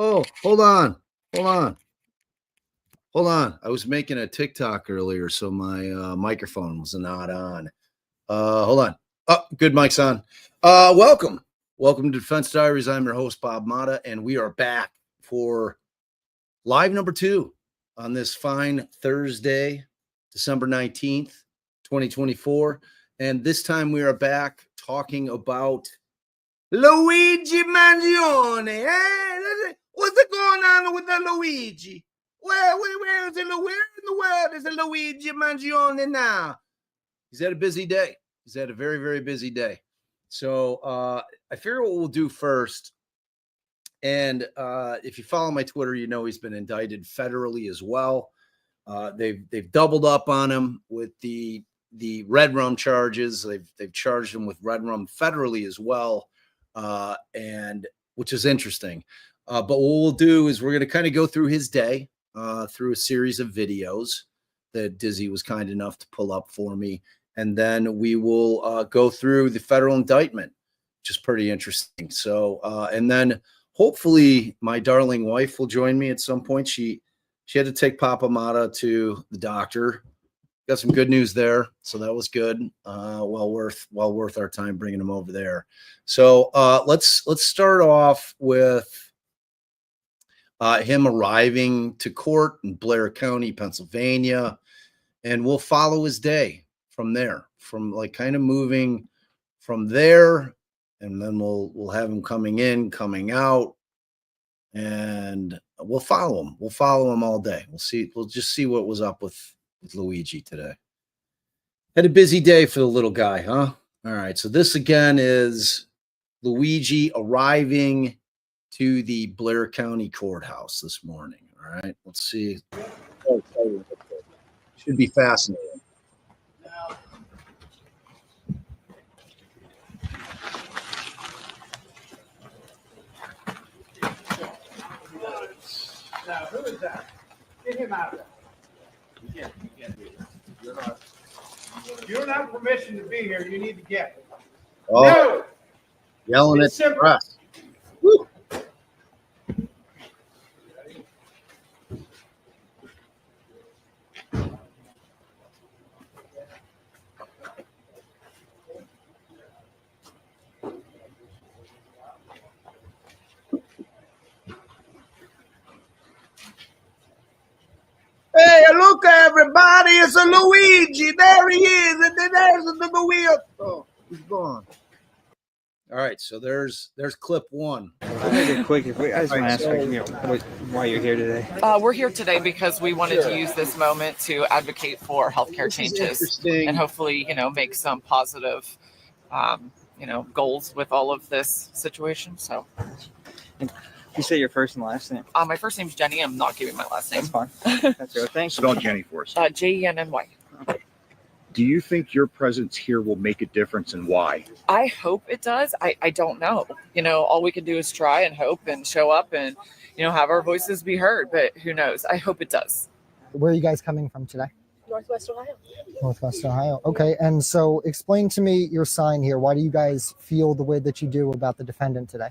Oh, hold on. I was making a TikTok earlier, so my microphone was not on. Hold on. Oh, good, mic's on. Welcome to Defense Diaries. I'm your host, Bob Mata, and we are back for live number 2 on this fine Thursday, December 19th, 2024. And this time we are back talking about Luigi Mangione. Hey, what's going on with the Luigi? Where in the world is the Luigi Mangione now? He's had a busy day. He's had a very, very busy day. So I figure what we'll do first, and if you follow my Twitter, you know he's been indicted federally as well. They've doubled up on him with the Redrum charges. They've charged him with Redrum federally as well, and which is interesting. But what we'll do is we're going to kind of go through his day, through a series of videos that Dizzy was kind enough to pull up for me. And then we will go through the federal indictment, which is pretty interesting. So, and then hopefully my darling wife will join me at some point. She had to take Papa Mata to the doctor. Got some good news there. So that was good. Well worth our time bringing him over there. So let's start off with him arriving to court in Blair County, Pennsylvania, and we'll follow his day from there, from like kind of moving from there, and then we'll have him coming in, coming out, and we'll follow him. We'll follow him all day. We'll just see what was up with Luigi today. Had a busy day for the little guy, huh? All right, so this again is Luigi arriving to the Blair County Courthouse this morning. All right, let's see. Oh, should be fascinating. Now, who is that? Get him out of there. You can't do that. You don't have permission to be here. You need to get it. Oh, no! Yelling it's at the press. Woo. Hey, look, everybody, it's a Luigi. There he is. And there's the wheel. Oh, he's gone. All right, so there's clip 1. I'll make it quick. I just want to ask why you're here today. We're here today because we wanted to use this moment to advocate for healthcare changes and hopefully, make some positive, goals with all of this situation. So. You say your first and last name? My first name's Jenny. I'm not giving my last name. That's fine. That's good. Thanks. Spell Jenny for us. Jenny. Do you think your presence here will make a difference, and why? I hope it does. I don't know. All we can do is try and hope and show up and, have our voices be heard. But who knows? I hope it does. Where are you guys coming from today? Northwest Ohio. Northwest Ohio. Okay. And so explain to me your sign here. Why do you guys feel the way that you do about the defendant today?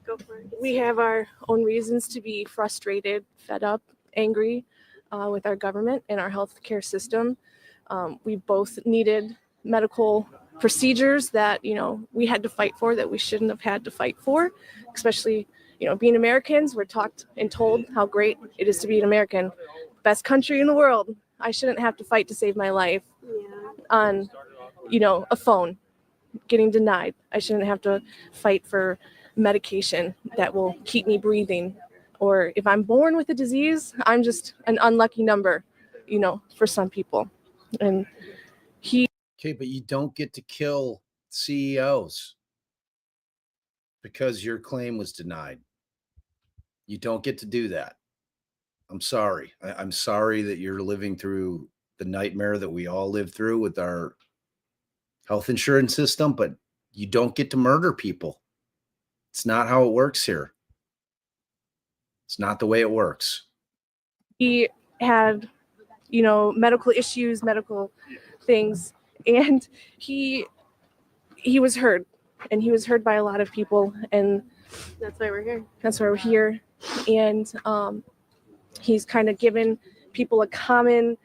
Go for it. We have our own reasons to be frustrated, fed up, angry with our government and our healthcare system. We both needed medical procedures that, we had to fight for, that we shouldn't have had to fight for, especially, being Americans. We're taught and told how great it is to be an American. Best country in the world. I shouldn't have to fight to save my life on, a phone, getting denied. I shouldn't have to fight for medication that will keep me breathing. Or if I'm born with a disease, I'm just an unlucky number, for some people. And Okay, but you don't get to kill CEOs because your claim was denied. You don't get to do that. I'm sorry. I'm sorry that you're living through the nightmare that we all live through with our health insurance system, but you don't get to murder people. It's not how it works here. It's not the way it works. he had, medical issues, medical things, and he was heard, and he was heard by a lot of people, and That's why we're here. that's why we're here. And he's kind of given people a common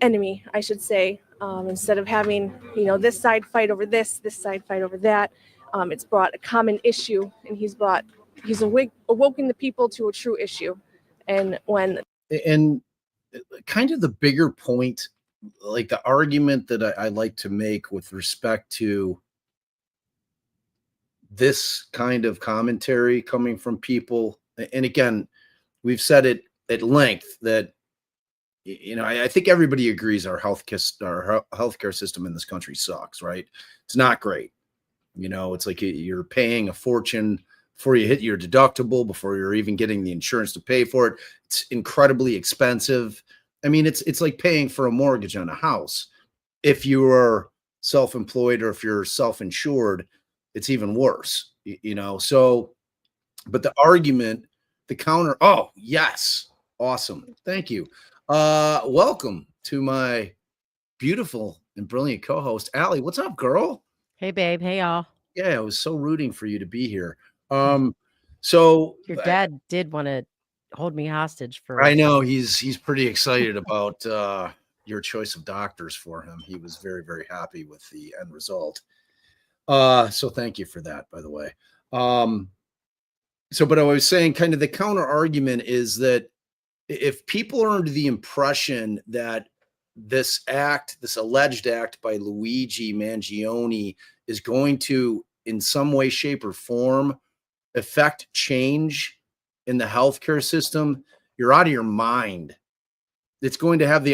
enemy, I should say, instead of having, this side fight over this side fight over that. It's brought a common issue, and he's awoken the people to a true issue. And kind of the bigger point, like the argument that I like to make with respect to this kind of commentary coming from people, and again, we've said it at length that, I think everybody agrees our healthcare system in this country sucks, right? It's not great. It's like you're paying a fortune before you hit your deductible, before you're even getting the insurance to pay for it. It's incredibly expensive. I mean, it's like paying for a mortgage on a house. If you are self-employed or if you're self-insured, it's even worse, So, but the argument, the counter, oh, yes. Awesome. Thank you. Welcome to my beautiful and brilliant co-host, Allie. What's up, girl? Hey, babe. Hey, y'all. Yeah, I was so rooting for you to be here. So your dad did want to hold me hostage for. I know he's pretty excited about your choice of doctors for him. He was very, very happy with the end result. So thank you for that, by the way. But I was saying, kind of the counter argument is that if people are under the impression that this alleged act by Luigi Mangione is going to, in some way, shape, or form, affect change in the healthcare system, you're out of your mind. It's going to have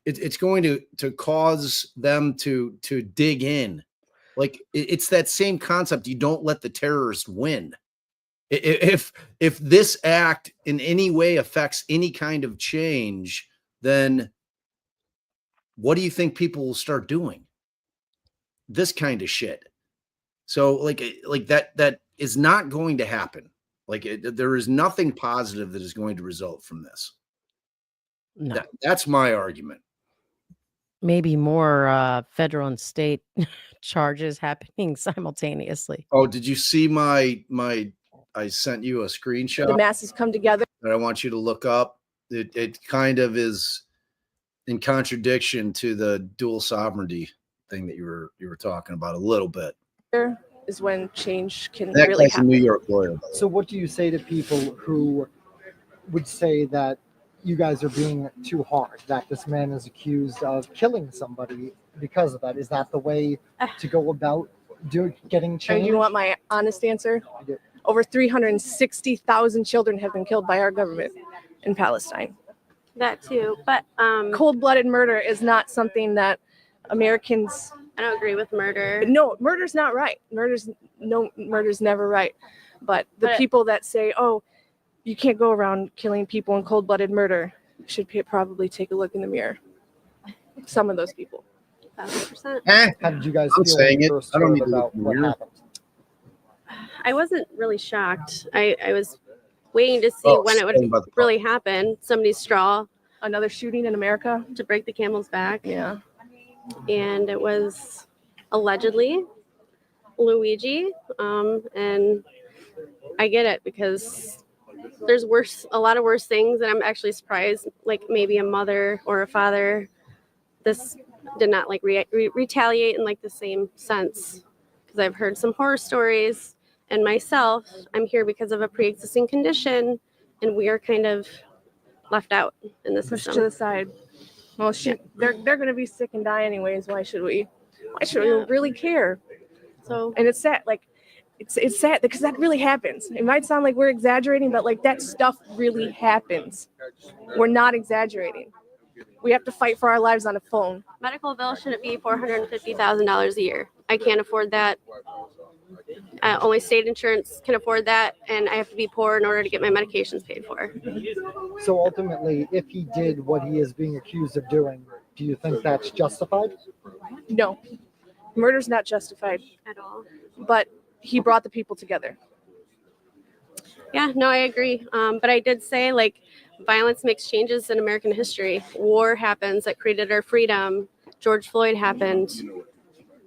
it's going to cause them to dig in. Like it's that same concept. You don't let the terrorist win. If this act in any way affects any kind of change, then what do you think people will start doing? This kind of shit. So like that is not going to happen. There is nothing positive that is going to result from this. No. That's my argument. Maybe more federal and state charges happening simultaneously. Oh, did you see I sent you a screenshot. The masses come together. That I want you to look up. It kind of is in contradiction to the dual sovereignty thing that you were talking about a little bit. Is when change can That really guy's happen. a New York lawyer. So what do you say to people who would say that you guys are being too hard, that this man is accused of killing somebody because of that? Is that the way to go about getting change? Do you want my honest answer? Over 360,000 children have been killed by our government in Palestine. That too, but cold-blooded murder is not something that Americans. I don't agree with murder. No, murder's not right. Murder's never right. But people that say, "Oh, you can't go around killing people in cold-blooded murder," should probably take a look in the mirror. Some of those people. 1,000%. How did you guys feel when you first heard about what happened? I wasn't really shocked. I was waiting to see when it would really happen. Somebody's straw. Another shooting in America. To break the camel's back. Yeah. And it was allegedly Luigi. And I get it, because there's a lot of worse things, and I'm actually surprised, like maybe a mother or a father, this did not like retaliate in like the same sense, because I've heard some horror stories, and myself, I'm here because of a pre-existing condition, and we are kind of left out in the Pushed system. to the side. Well, shoot, they're going to be sick and die anyways. Why should we? Why should we really care? So, and it's sad, like it's sad because that really happens. It might sound like we're exaggerating, but like that stuff really happens. We're not exaggerating. We have to fight for our lives on a phone. medical bill shouldn't be $450,000 a year. I can't afford that. Only state insurance can afford that, and I have to be poor in order to get my medications paid for. So ultimately, if he did what he is being accused of doing, do you think that's justified? No, murder's not justified At all. but he brought the people together. Yeah, no, I agree. But I did say, like, violence makes changes in American history. War happens that created our freedom. George Floyd happened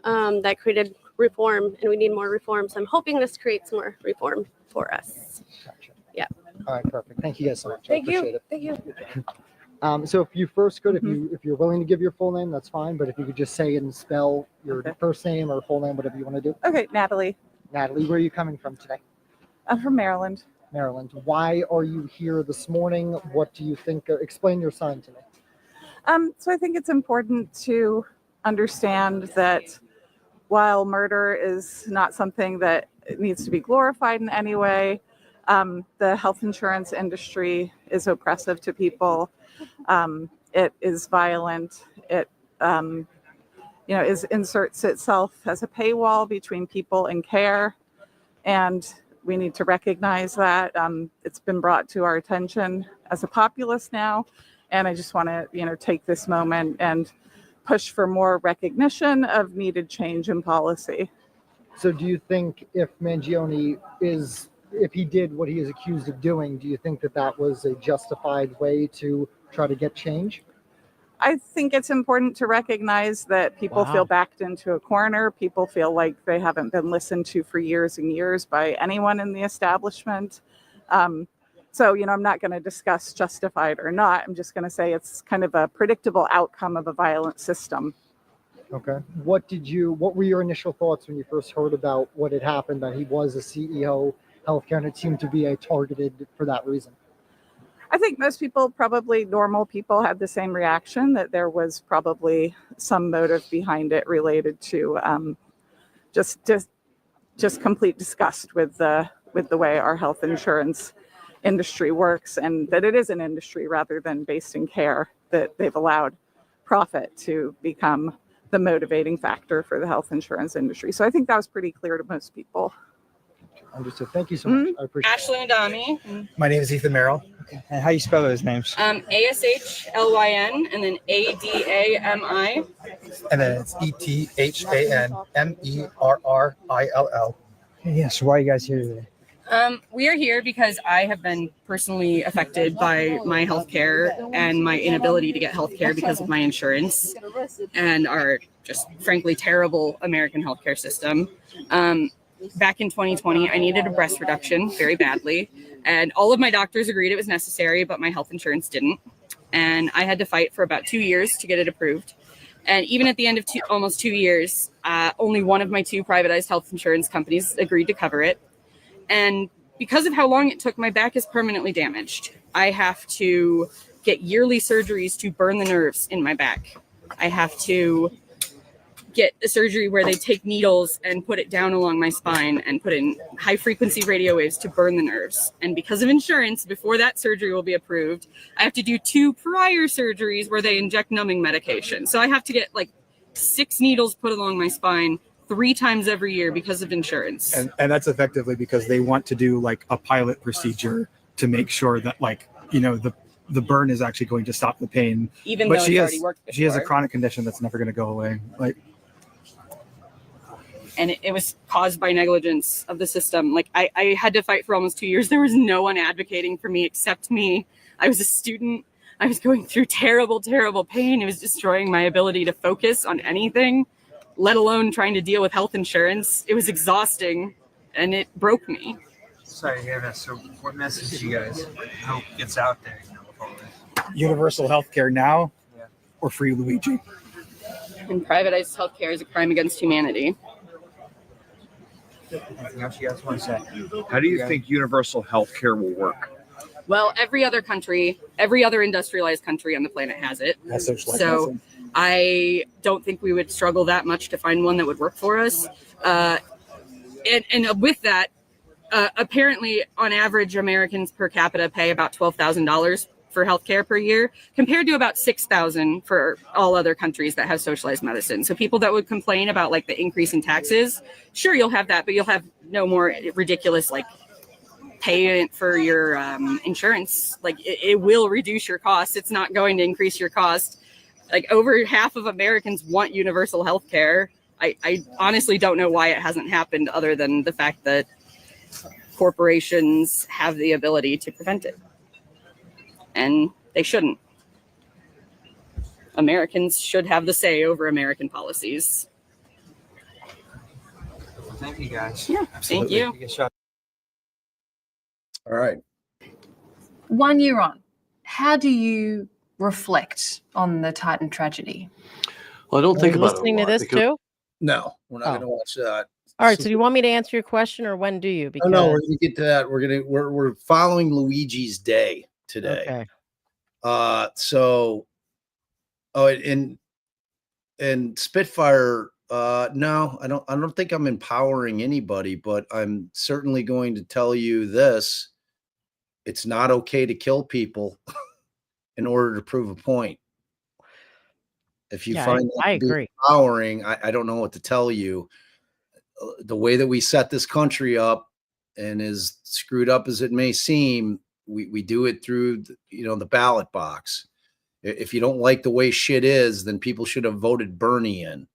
that created reform, and we need more reform. So I'm hoping this creates more reform for us. Gotcha. Yeah. All right, perfect. Thank you guys so much. Thank I appreciate you. Thank you. it. So if you first could, if you're willing to give your full name, that's fine. But if you could just say and spell your first name or full name, whatever you want to do. Okay, Natalie. Natalie, where are you coming from today? I'm from Maryland. Maryland. Why are you here this morning? What do you think? Explain your sign to me. So I think it's important to understand that while murder is not something that needs to be glorified in any way, the health insurance industry is oppressive to people. It is violent. It inserts itself as a paywall between people and care, and we need to recognize that. It's been brought to our attention as a populace now, and I just want to take this moment and push for more recognition of needed change in policy. So do you think if he did what he is accused of doing, do you think that was a justified way to try to get change? I think it's important to recognize that people feel backed into a corner. People feel like they haven't been listened to for years and years by anyone in the establishment. So, I'm not going to discuss justified or not. I'm just going to say it's kind of a predictable outcome of a violent system. Okay. What were your initial thoughts when you first heard about what had happened, that he was a CEO healthcare and it seemed to be targeted for that reason? I think most people, probably normal people, had the same reaction, that there was probably some motive behind it related to just complete disgust with the way our health insurance industry works, and that it is an industry rather than based in care, that they've allowed profit to become the motivating factor for the health insurance industry. So I think that was pretty clear to most people. Understood. Thank you so much. I appreciate Ashley Adami. My name is Ethan Merrill. And how you spell those names? ASHLYN and then ADAMI. And then it's ETHANMERRILL. Yeah, so why are you guys here today? We are here because I have been personally affected by my healthcare and my inability to get healthcare because of my insurance and our just frankly terrible American healthcare system. Back in 2020, I needed a breast reduction very badly, and all of my doctors agreed it was necessary, but my health insurance didn't. And I had to fight for about 2 years to get it approved. And even at the end of almost 2 years, only one of my two privatized health insurance companies agreed to cover it. And because of how long it took, my back is permanently damaged. I have to get yearly surgeries to burn the nerves in my back. I have to get a surgery where they take needles and put it down along my spine and put in high frequency radio waves to burn the nerves. And because of insurance, before that surgery will be approved, I have to do 2 prior surgeries where they inject numbing medication. So I have to get like 6 needles put along my spine 3 times every year because of insurance. And that's effectively because they want to do like a pilot procedure to make sure that the burn is actually going to stop the pain. Even but though she it's has already worked before. She has a chronic condition that's never going to go away. And it was caused by negligence of the system. Like I had to fight for almost 2 years. There was no one advocating for me except me. I was a student. I was going through terrible, terrible pain. It was destroying my ability to focus on anything, let alone trying to deal with health insurance. It was exhausting and it broke me. Sorry to hear that. So what message do you guys hope gets out there, with all this? Universal health care now or free Luigi? And privatized healthcare is a crime against humanity. Anything else you guys want to say? How do you think universal health care will work? Well, every other country, every other industrialized country on the planet has it. That's socialized So medicine. I don't think we would struggle that much to find one that would work for us. And with that, apparently, on average, Americans per capita pay about $12,000 for healthcare per year, compared to about $6,000 for all other countries that have socialized medicine. So people that would complain about like the increase in taxes, sure, you'll have that, but you'll have no more ridiculous like payment for your insurance. Like it will reduce your costs. It's not going to increase your cost. Like over half of Americans want universal healthcare. I honestly don't know why it hasn't happened, other than the fact that corporations have the ability to prevent it. And they shouldn't. Americans should have the say over American policies. Thank you, guys. Yeah, thank you. All right. 1 year on, how do you reflect on the Titan tragedy? Well, I don't Are think we about listening it a to lot this because- too? No, we're not Oh. going to watch that. All right. So do you want me to answer your question, or when do you? Oh, Because no, we're going to get to that. We're following Luigi's day today. okay. So, and Spitfire, no, I don't think I'm empowering anybody, but I'm certainly going to tell you this: it's not okay to kill people in order to prove a point. If you Yeah, find that I to be agree. empowering, I don't know what to tell you. The way that we set this country up, and as screwed up as it may seem, we do it through the ballot box. If you don't like the way shit is, then people should have voted Bernie in,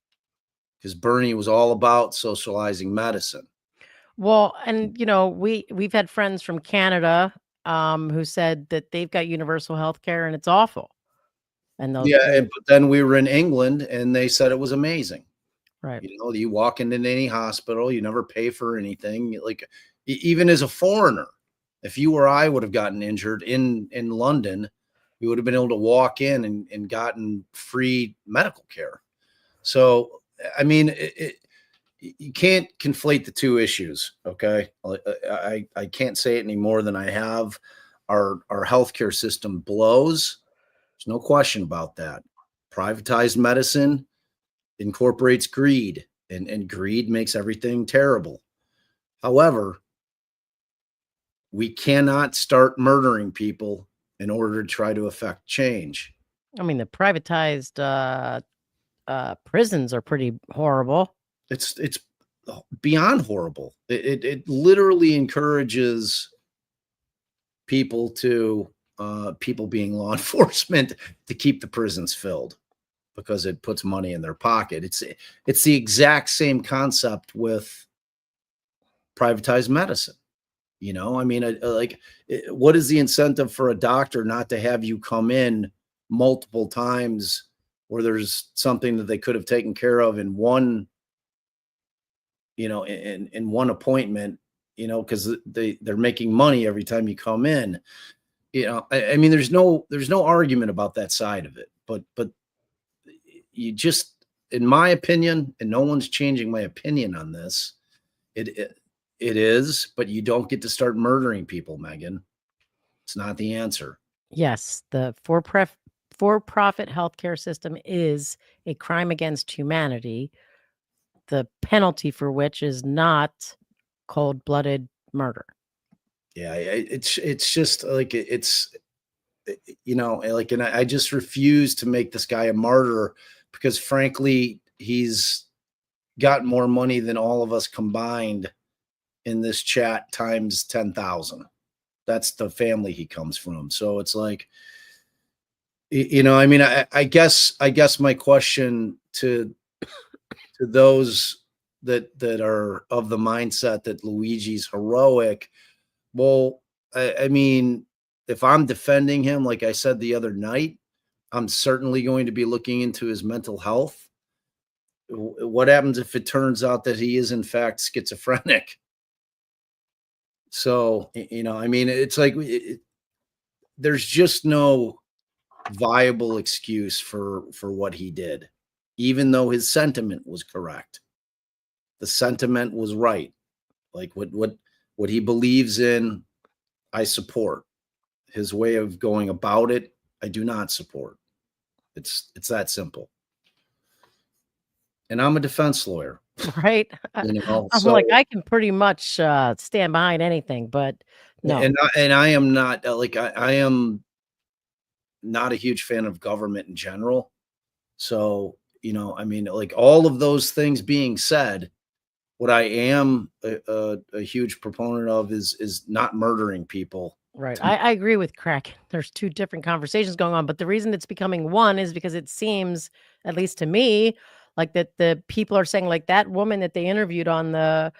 because Bernie was all about socializing medicine. Well, and we've had friends from Canada who said that they've got universal health care and it's awful. And they'll But then we were in England and they said it was amazing. right. You walk into any hospital, you never pay for anything. Like even as a foreigner, if you or I would have gotten injured in London, we would have been able to walk in and gotten free medical care. So, I mean, you can't conflate the two issues. Okay. I can't say it any more than I have. Our healthcare system blows. There's no question about that. Privatized medicine incorporates greed, and greed makes everything terrible. However, we cannot start murdering people in order to try to affect change. I mean, the privatized prisons are pretty horrible. It's beyond horrible. It literally encourages people being law enforcement to keep the prisons filled, because it puts money in their pocket. It's the exact same concept with privatized medicine. I mean, what is the incentive for a doctor not to have you come in multiple times where there's something that they could have taken care of in one, in one appointment, because they're making money every time you come in. I mean, there's no argument about that side of it, but you just, in my opinion, and no one's changing my opinion on this, it is, but you don't get to start murdering people, Megan. It's not the answer. Yes, the for-profit healthcare system is a crime against humanity, the penalty for which is not cold-blooded murder. Yeah, it's just like and I just refuse to make this guy a martyr, because frankly, he's got more money than all of us combined in this chat times 10,000. That's the family he comes from. So it's like, I mean, I guess my question to those that are of the mindset that Luigi's heroic, well, I mean, if I'm defending him, like I said the other night, I'm certainly going to be looking into his mental health. What happens if it turns out that he is in fact schizophrenic? So, I mean, it's like there's just no viable excuse for what he did, even though his sentiment was correct. The sentiment was right. Like what he believes in, I support. His way of going about it, I do not support. It's that simple. And I'm a defense lawyer. Right. You know, I'm like, I can pretty much stand behind anything, but no. And I am not like I am not a huge fan of government in general. So, I mean, like all of those things being said, what I am a huge proponent of is not murdering people. Right. I agree with Crack. There's two different conversations going on, but the reason it's becoming one is because it seems, at least to me, like that the people are saying, like that woman that they interviewed on that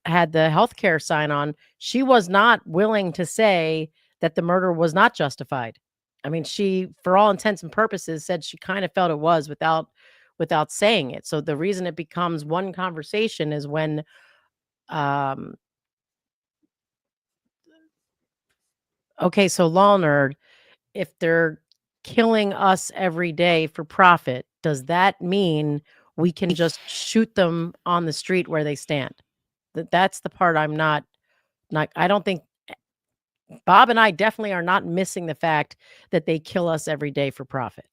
had the healthcare sign on, she was not willing to say that the murder was not justified. I mean, she, for all intents and purposes, said she kind of felt it was without saying it. So the reason it becomes one conversation is when okay, so Law Nerd, if they're killing us every day for profit, does that mean we can just shoot them on the street where they stand? That's the part I'm not I don't think Bob and I definitely are not missing the fact that they kill us every day for profit.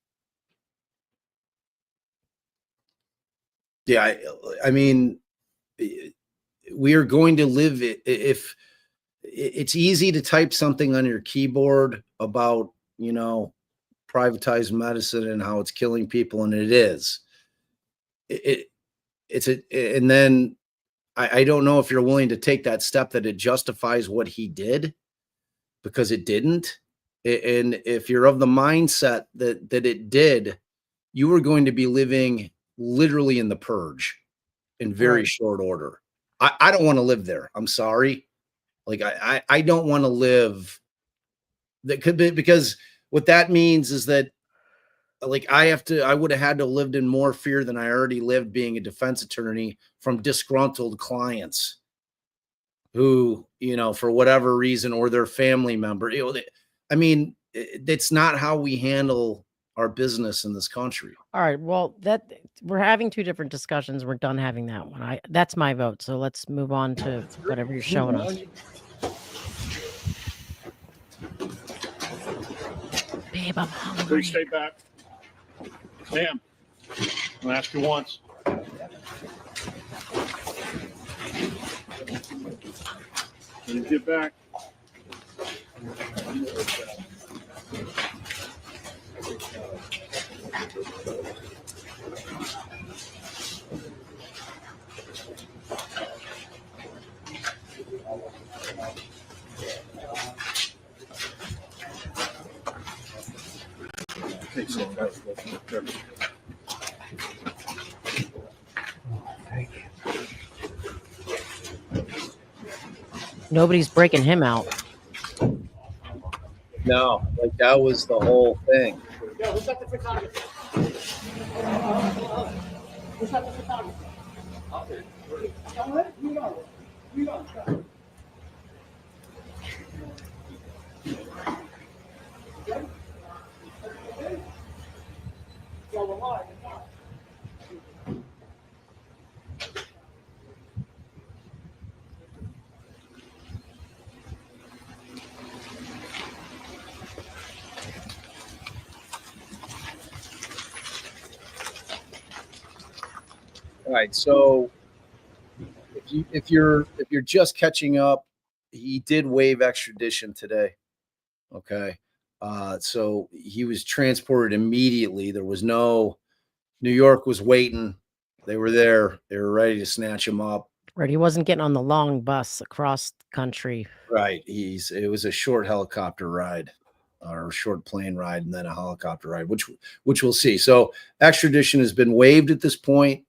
Yeah, I mean, we are going to live it. If it's easy to type something on your keyboard about, privatized medicine and how it's killing people, and it is. And then I don't know if you're willing to take that step that it justifies what he did, because it didn't. And if you're of the mindset that it did, you are going to be living literally in the purge in very short order. I don't want to live there. I'm sorry. Like I don't want to live. That could be, because what that means is that, like, I would have had to lived in more fear than I already lived being a defense attorney from disgruntled clients who, for whatever reason, or their family member, I mean, it's not how we handle our business in this country. All right. Well, we're having two different discussions. We're done having that one. That's my vote. So let's move on to whatever you're showing us. Babe, I'm hungry. Please stay back. Ma'am, I'll ask you once. Please get back. Nobody's breaking him out. No, like that was the whole thing. Yo, who's got the photography? Who's got the photography? You go. All right, so if you're just catching up, he did waive extradition today. Okay, so he was transported immediately. There was no, New York was waiting. They were there. They were ready to snatch him up. Right, he wasn't getting on the long bus across the country. Right, it was a short helicopter ride, or a short plane ride, and then a helicopter ride, which we'll see. So extradition has been waived at this point.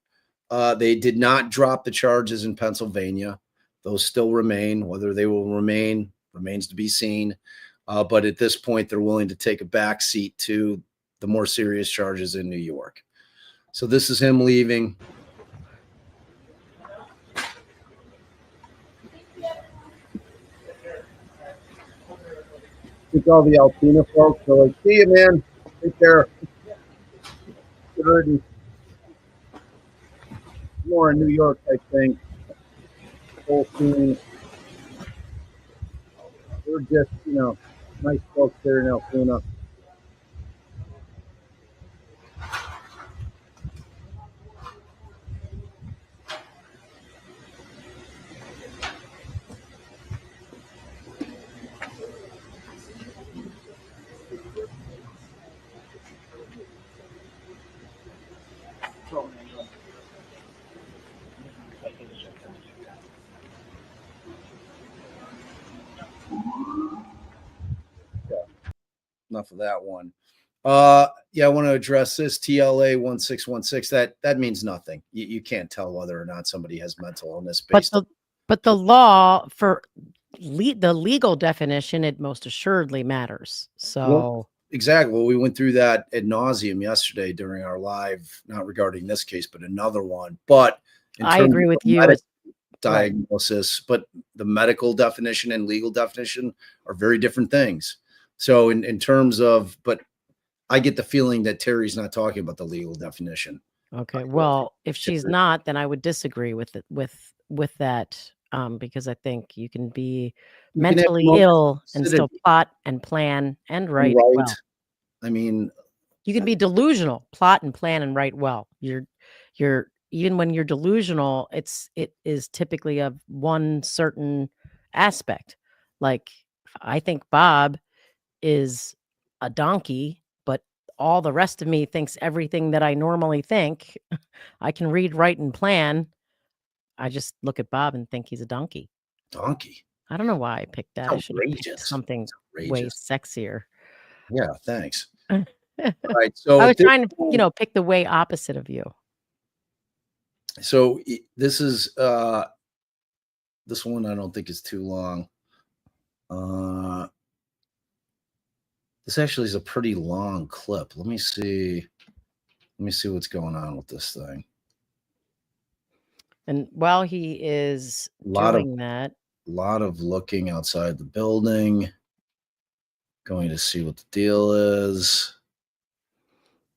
They did not drop the charges in Pennsylvania. Those still remain. Whether they will remain remains to be seen. But at this point, they're willing to take a back seat to the more serious charges in New York. So this is him leaving. think all the Alpena folks are like, see you, man. Take care. Good. More in New York, I think. Whole scene. We're just, nice folks there in Alpena. Enough of that one. Yeah, I want to address this TLA 1616. That means nothing. You can't tell whether or not somebody has mental illness based. But the law for the legal definition, it most assuredly matters. So Well, exactly. Well, we went through that ad nauseum yesterday during our live, not regarding this case, but another one. But I agree with you. Diagnosis, but the medical definition and legal definition are very different things. So in terms of, but I get the feeling that Terry's not talking about the legal definition. Okay. Well, if she's not, then I would disagree with it, with that, because I think you can be mentally ill and still plot and plan and write well. I mean, you can be delusional, plot and plan and write well. You're even when you're delusional, it is typically of one certain aspect. Like I think Bob is a donkey, but all the rest of me thinks everything that I normally think. I can read, write, and plan. I just look at Bob and think he's a donkey. Donkey. I don't know why I picked that. I should have picked something way sexier. Yeah, thanks. All right, so I was trying to, pick the way opposite of you. So this is this one I don't think is too long. This actually is a pretty long clip. Let me see what's going on with this thing. And while he is doing that, a lot of looking outside the building, going to see what the deal is.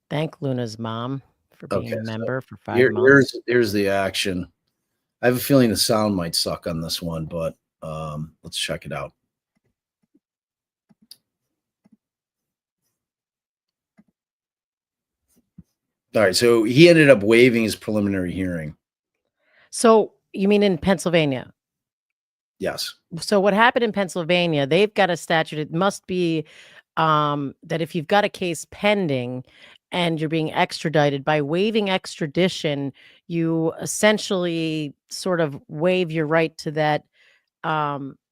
Thank Luna's mom for being a member for 5 months. Here's the action. I have a feeling the sound might suck on this one, but let's check it out. All right, so he ended up waiving his preliminary hearing. So you mean in Pennsylvania? Yes. So what happened in Pennsylvania, they've got a statute. It must be that if you've got a case pending and you're being extradited, by waiving extradition, you essentially sort of waive your right to that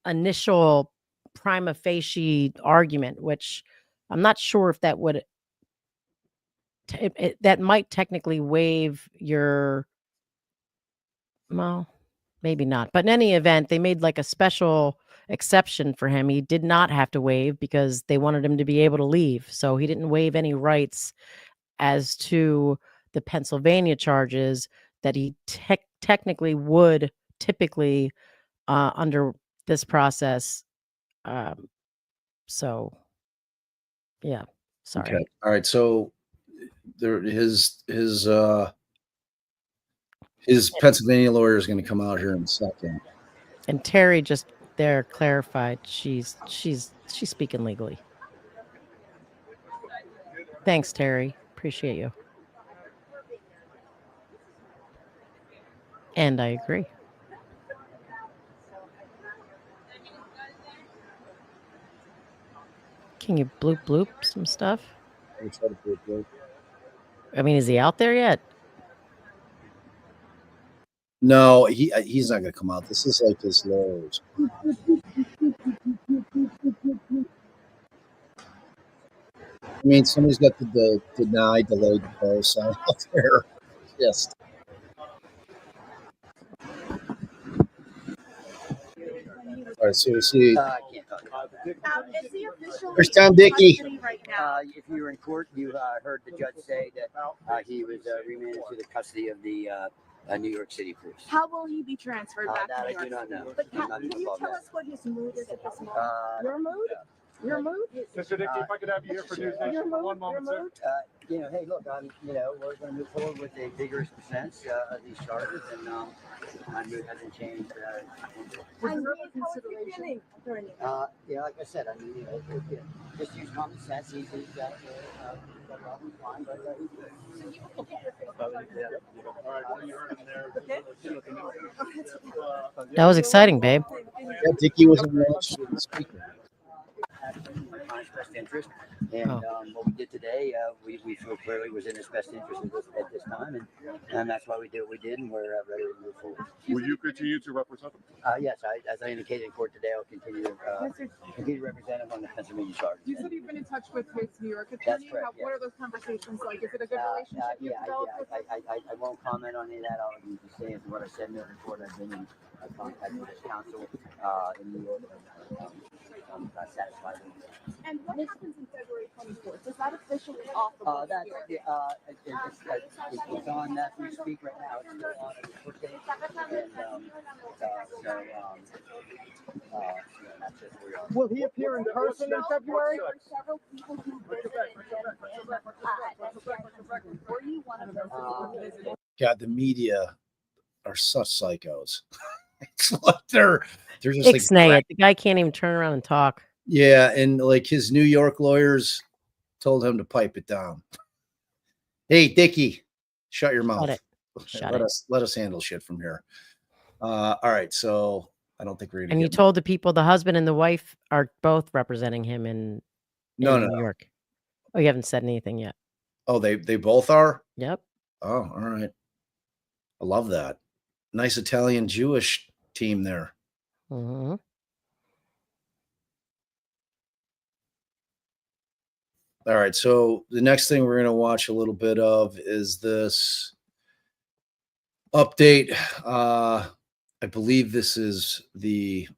initial prima facie argument, which I'm not sure if that would that might technically waive your, well, maybe not. But in any event, they made like a special exception for him. He did not have to waive because they wanted him to be able to leave. So he didn't waive any rights as to the Pennsylvania charges that he technically would typically under this process. So, yeah, sorry. Okay. All right. So there, his Pennsylvania lawyer is going to come out here in a second. And Terry just there clarified she's speaking legally. Thanks, Terry. Appreciate you. And I agree. Can you bloop bloop some stuff? I mean, is he out there yet? No, he's not going to come out. This is like his lawyers. I mean, somebody's got the deny, delayed defer sign out there. Yes. All right, so we see. There's Tom Dickey. If you were in court, you heard the judge say that he was remanded to the custody of the New York City police. How will he be transferred back that to New York? I do not know. But can you tell us what his mood is at this moment? Your mood? Your mood? Mr. Dickey, if I could have you here for News Nation for one moment, sir. Hey, look, we're going to move forward with a vigorous defense of these charges, and my mood hasn't changed. Like I said, just use common sense. He's got problems, fine, but he's good. That was exciting, babe. Yeah, Dickie wasn't very interested in speaking. My client's best interest, and what we did today, we feel clearly was in his best interest at this time, and that's why we did what we did, and we're ready to move forward. Will you continue to represent him? Yes, as I indicated in court today, I'll continue to represent him on the Pennsylvania charge. You said you've been in touch with his New York attorney. That's correct, yes. What are those conversations like? Is it a good relationship you've developed with him? I won't comment on any of that. I'll just say is what I said in the report. I've been in contact with his counsel in New York. I'm not satisfied with it. And what happens in February 24th? Is that officially off the books? It's on as we speak right now. It's still on as a book date. That's just where we are. Will he appear in person in February? Several people who visited were you one of those people who visited? God, the media are such psychos. It's like they're just Ixnay like it. The guy can't even turn around and talk. yeah, and like his New York lawyers told him to pipe it down. Hey, Dickie, shut your mouth. Let us handle shit from here. All right, so I don't think we're gonna. And you told the people the husband and the wife are both representing him in New York. Oh, you haven't said anything yet. Oh, they both are? Yep. Oh, all right. I love that. Nice Italian Jewish team there. Mm-hmm. All right, so the next thing we're going to watch a little bit of is this update. I believe this is the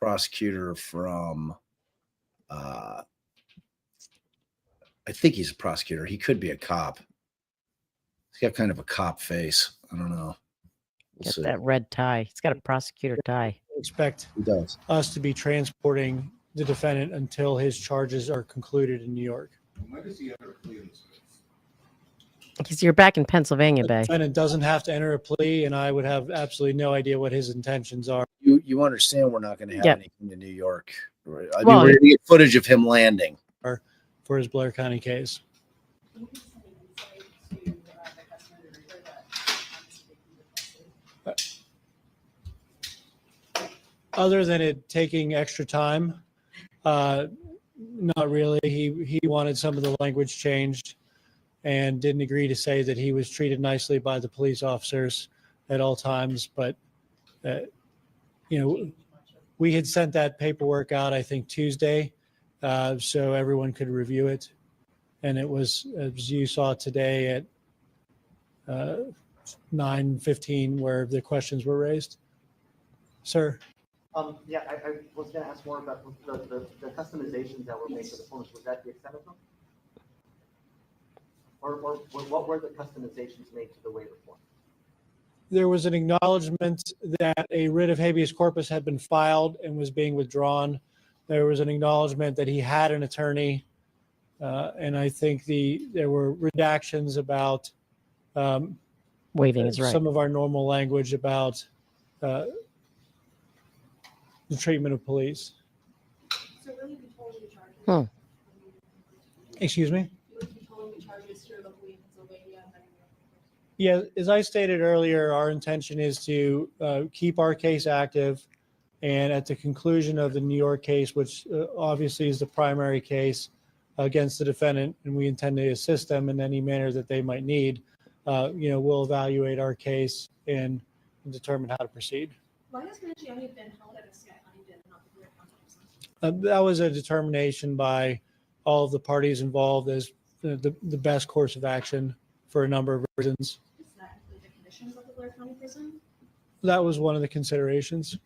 prosecutor from, I think he's a prosecutor. He could be a cop. He's got kind of a cop face. I don't know. Got that red tie. He's got a prosecutor tie. Expect us to be transporting the defendant until his charges are concluded in New York. When does he enter a plea in this case? Because you're back in Pennsylvania, The Bay. defendant doesn't have to enter a plea, and I would have absolutely no idea what his intentions are. You understand we're not going to have anything in New York. Right? I mean, Well, we're going to get footage of him landing. For his Blair County case. Other than it taking extra time, not really. He wanted some of the language changed and didn't agree to say that he was treated nicely by the police officers at all times. But, we had sent that paperwork out, I think, Tuesday, so everyone could review it. And it was, as you saw today, at 9:15 where the questions were raised. Sir? I was going to ask more about the customizations that were made for the forms. Was that the extent of them? Or what were the customizations made to the waiver form? There was an acknowledgement that a writ of habeas corpus had been filed and was being withdrawn. There was an acknowledgement that he had an attorney, and I think there were redactions about waiving his right. Some of our normal language about the treatment of police. So really controlling the charges. Excuse me? Controlling the charges here locally in Pennsylvania. Yeah, as I stated earlier, our intention is to keep our case active, and at the conclusion of the New York case, which obviously is the primary case against the defendant, and we intend to assist them in any manner that they might need, we'll evaluate our case and determine how to proceed. Why has Mangione been held at a Scott Huntington and not the Blair County? That was a determination by all of the parties involved as the best course of action for a number of reasons. Does that include the conditions of the Blair County prison? That was one of the considerations.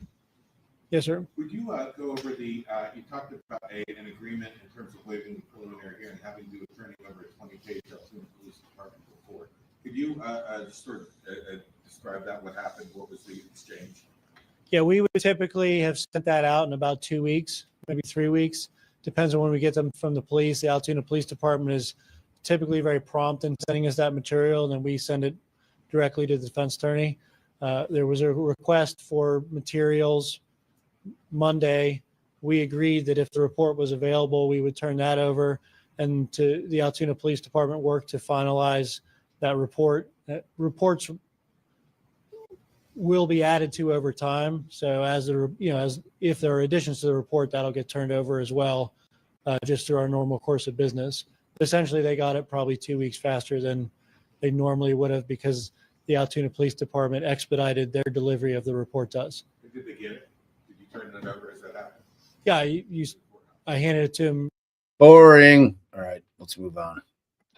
Yes, sir. Would you go over you talked about an agreement in terms of waiving the preliminary hearing, having to attorney over a 20-page in the police department report. Could you just sort of describe that, what happened, what was the exchange? Yeah, we would typically have sent that out in about 2 weeks, maybe 3 weeks, depends on when we get them from the police. The Altoona Police Department is typically very prompt in sending us that material, and then we send it directly to the defense attorney. There was a request for materials Monday. We agreed that if the report was available, we would turn that over, and to the Altoona Police Department work to finalize that report. Reports will be added to over time. So as if there are additions to the report, that'll get turned over as well, just through our normal course of business. Essentially, they got it probably 2 weeks faster than they normally would have because the Altoona Police Department expedited their delivery of the report to us. Did they get it? Did you turn it over? Is that happening? Yeah, I handed it to him. Boring. All right, let's move on.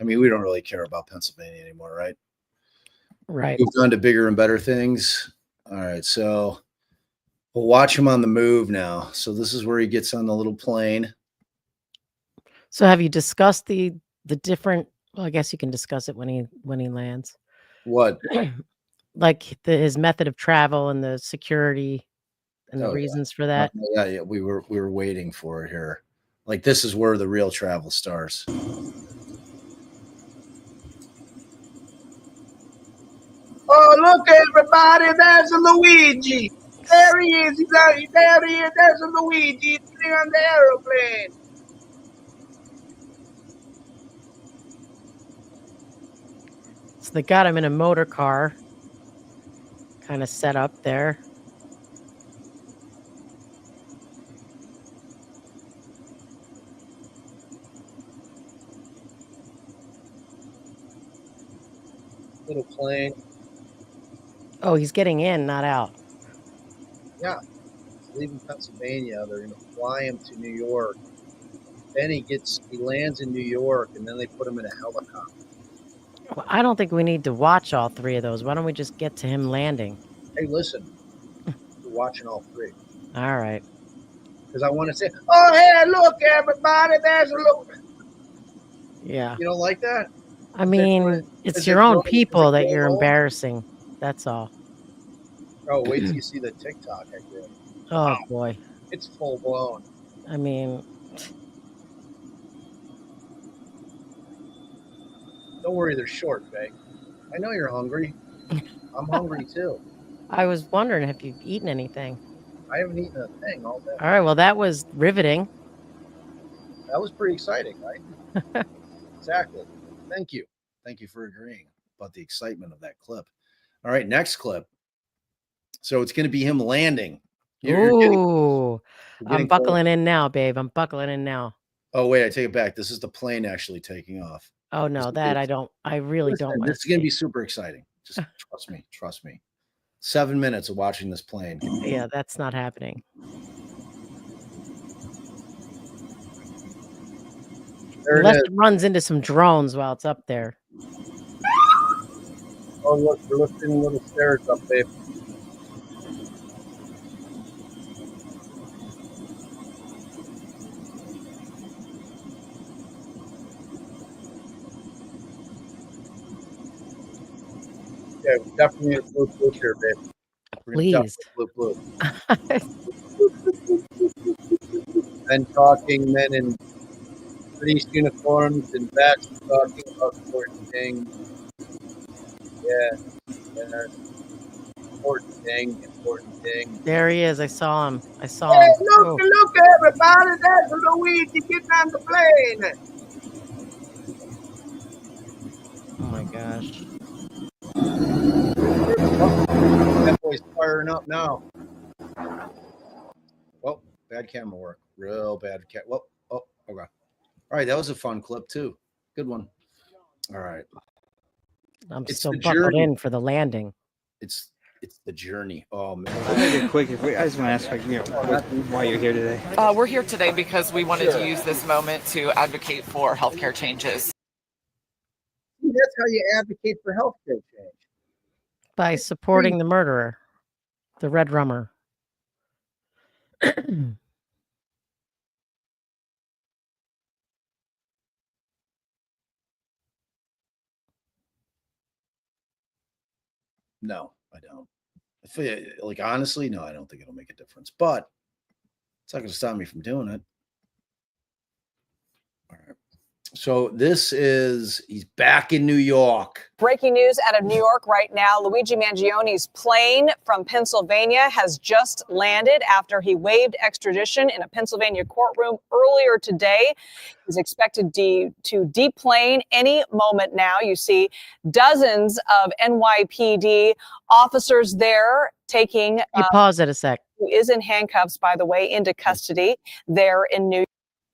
I mean, we don't really care about Pennsylvania anymore, right? Right. Moved on to bigger and better things. All right, so we'll watch him on the move now. So this is where he gets on the little plane. So have you discussed the different? Well, I guess you can discuss it when he lands. What? Like his method of travel and the security and the reasons for that. Yeah. We were waiting for it here. Like this is where the real travel starts. Oh, look, everybody, there's a Luigi. There he is. There he is. There's a Luigi. He's sitting on the aeroplane. So they got him in a motor car, kind of set up there. Little plane. Oh, he's getting in, not out. Yeah. He's leaving Pennsylvania. They're going to fly him to New York. Then he lands in New York, and then they put him in a helicopter. Well, I don't think we need to watch all three of those. Why don't we just get to him landing? Hey, listen. We're watching all three. All right. Because I want to say, oh, hey, look, everybody, there's a look. Yeah. You don't like that? I mean, it's your own people that you're embarrassing. That's all. Oh, wait till you see the TikTok I did. Oh, boy. It's full blown. I mean, don't worry, they're short, Faye. I know you're hungry. I'm hungry too. I was wondering if you've eaten anything. I haven't eaten a thing all day. All right. Well, that was riveting. That was pretty exciting, right? Exactly. Thank you. Thank you for agreeing about the excitement of that clip. All right, next clip. So it's going to be him landing. Ooh, I'm buckling in now, babe. I'm buckling in now. Oh, wait, I take it back. This is the plane actually taking off. Oh, no, I really don't. This is going to be super exciting. Just trust me. Trust me. 7 minutes of watching this plane. Yeah, that's not happening. Unless it runs into some drones while it's up there. Oh, look, we're lifting little stairs up, babe. Yeah, we definitely need a blue here, babe. Please. Blue. Men talking, men in police uniforms and bats talking about important things. Yeah. Important thing. There he is. I saw him. Hey, look, everybody, there's a Luigi getting on the plane. Oh my gosh. That boy's firing up now. Well, bad camera work. Real bad okay. All right, that was a fun clip too. Good one. All right. I'm still buckled in for the landing. It's the journey. Oh man. Quick, I just want to ask, why you're here today. We're here today because we wanted to use this moment to advocate for healthcare changes. That's how you advocate for healthcare change. By supporting the murderer, the Red Rummer. No, I don't. I feel like honestly, no, I don't think it'll make a difference. But it's not going to stop me from doing it. So he's back in New York. Breaking news out of New York right now. Luigi Mangione's plane from Pennsylvania has just landed after he waived extradition in a Pennsylvania courtroom earlier today. He's expected to deplane any moment now. You see dozens of NYPD officers there taking. Pause it a sec. Who is in handcuffs, by the way, into custody there in New York.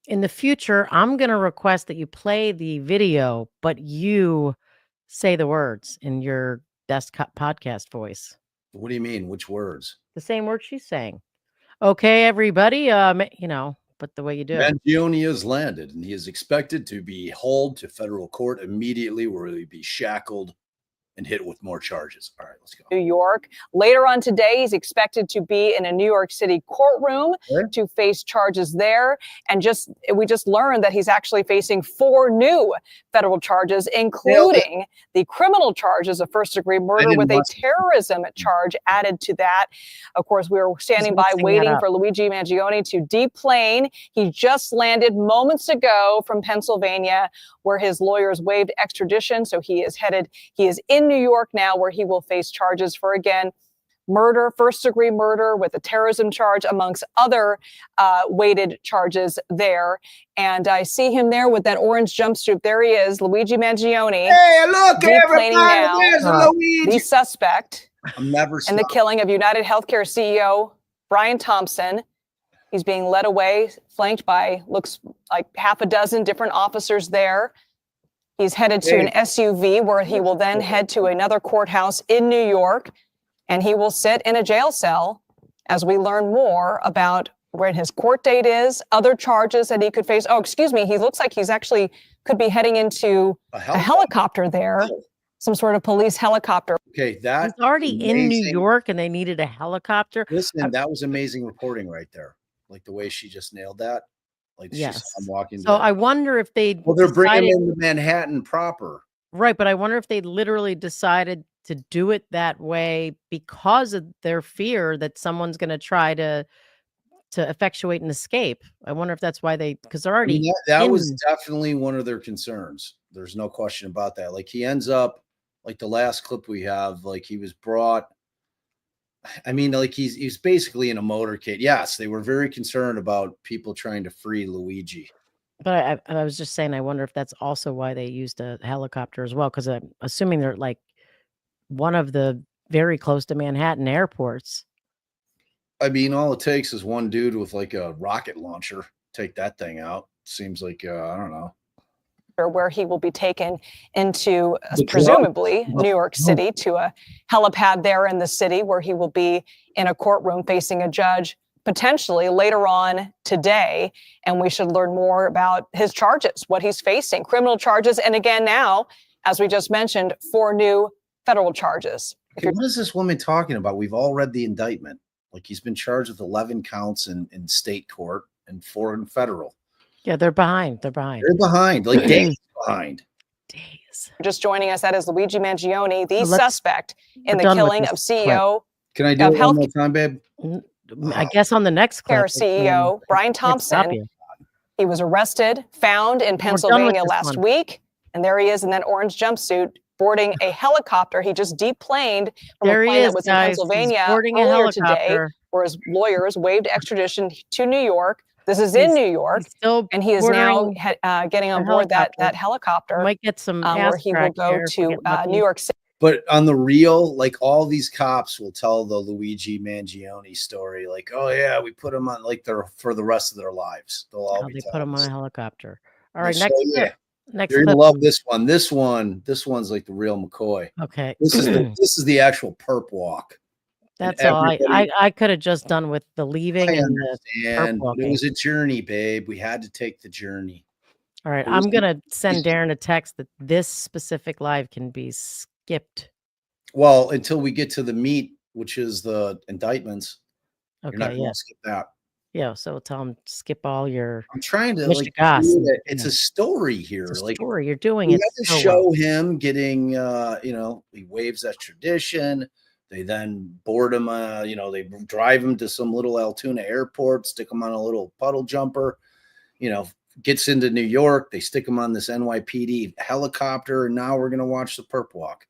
In the future, I'm going to request that you play the video, but you say the words in your desktop podcast voice. What do you mean? Which words? The same words she's saying. Okay, everybody, but the way you do it. Mangione has landed, and he is expected to be hauled to federal court immediately, where he'll be shackled and hit with more charges. All right, let's go. New York. Later on today, he's expected to be in a New York City courtroom to face charges there. And we just learned that he's actually facing 4 new federal charges, including the criminal charges of first-degree murder with a terrorism charge added to that. Of course, we were standing by waiting for Luigi Mangione to deplane. He just landed moments ago from Pennsylvania, where his lawyers waived extradition. So he is in New York now, where he will face charges for, again, murder, first-degree murder with a terrorism charge, amongst other weighted charges there. And I see him there with that orange jumpsuit. There he is, Luigi Mangione. Hey, look, everybody, now. there's Luigi. The suspect I'm never in the killing of United Healthcare CEO Brian Thompson. He's being led away, flanked by, looks like half a dozen different officers there. He's headed to an SUV where he will then head to another courthouse in New York, and he will sit in a jail cell as we learn more about when his court date is, other charges that he could face. Oh, excuse me. He looks like he's actually could be heading into a helicopter there, some sort of police helicopter. Okay, that's he's already in New York, and they needed a helicopter. Listen, that was amazing reporting right there. Like the way she just nailed that. Like yes, I'm walking. So I wonder if they. Well, they're bringing him to Manhattan proper. Right, but I wonder if they literally decided to do it that way because of their fear that someone's going to try to effectuate an escape. I wonder if that's why because they're already. That was definitely one of their concerns. There's no question about that. Like he ends up like the last clip we have. Like he was brought. I mean, like he's basically in a motorcade. Yes, they were very concerned about people trying to free Luigi. But I was just saying, I wonder if that's also why they used a helicopter as well, because I'm assuming they're like one of the very close to Manhattan airports. I mean, all it takes is one dude with like a rocket launcher. Take that thing out. Seems like, I don't know. Where he will be taken into presumably New York City to a helipad there in the city, where he will be in a courtroom facing a judge potentially later on today. And we should learn more about his charges, what he's facing, criminal charges. And again, now, as we just mentioned, 4 new federal charges. Okay, what is this woman talking about? We've all read the indictment. Like he's been charged with 11 counts in state court and 4 in federal. Yeah, they're behind. They're behind. Like days behind. Days. Just joining us, that is Luigi Mangione, the suspect in the killing of CEO. Can I do it one more time, babe? I guess on the next clip. CEO Brian Thompson. He was arrested, found in Pennsylvania last week, and there he is in that orange jumpsuit, boarding a helicopter. He just deplaned from a plane that was in Pennsylvania earlier today, where his lawyers waived extradition to New York. This is in New York, and he is now getting on board that helicopter. Might get some where he will go to New York City. But on the real, like all these cops will tell the Luigi Mangione story, like, oh yeah, we put them on like for the rest of their lives. They'll all be put them on a helicopter. All right, so, next yeah. Next You're gonna clip. love this one. This one's like the real McCoy. Okay. This is the actual perp walk. That's all. I could have just done with the leaving and the And perp it was walking. a journey, babe. We had to take the journey. All right, it was I'm gonna send Darren a text that this specific live can be skipped. Well, until we get to the meat, which is the indictments. You're not Okay, gonna yeah. skip that. Yeah, so tell him skip all your. I'm trying to wish like goss. do it. It's a story here. It's a like story. You're doing we it had to so show well. him getting he waives extradition. They then board him, they drive him to some little Altoona airport, stick him on a little puddle jumper, gets into New York. They stick him on this NYPD helicopter, and now we're going to watch the perp walk.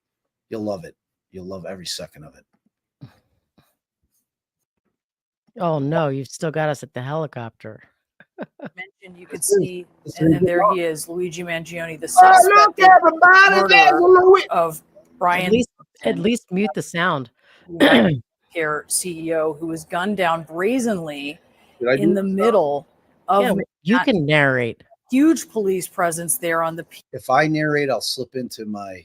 You'll love it. You'll love every second of it. Oh no, you've still got us at the helicopter. Mentioned you could see, and there he is, Luigi Mangione, the suspected murderer of Brian. At least mute the sound. Care CEO who was gunned down brazenly in the middle of. You can narrate. Huge police presence there on the. If I narrate, I'll slip into my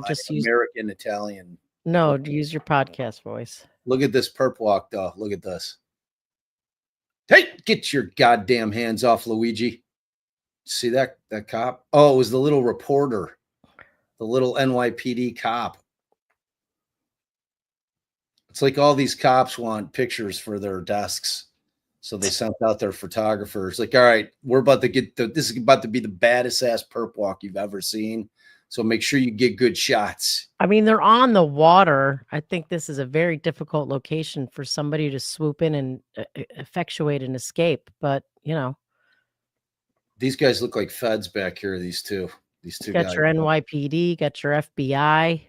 just use American Italian. No, use your podcast voice. Look at this perp walk, though. Look at this. Hey, get your goddamn hands off Luigi. See that cop? Oh, it was the little reporter, the little NYPD cop. It's like all these cops want pictures for their desks. So they sent out their photographers. Like, all right, we're about to get this is about to be the baddest ass perp walk you've ever seen. So make sure you get good shots. I mean, they're on the water. I think this is a very difficult location for somebody to swoop in and effectuate an escape. But, you know. These guys look like feds back here, these two Got guys. your NYPD, got your FBI.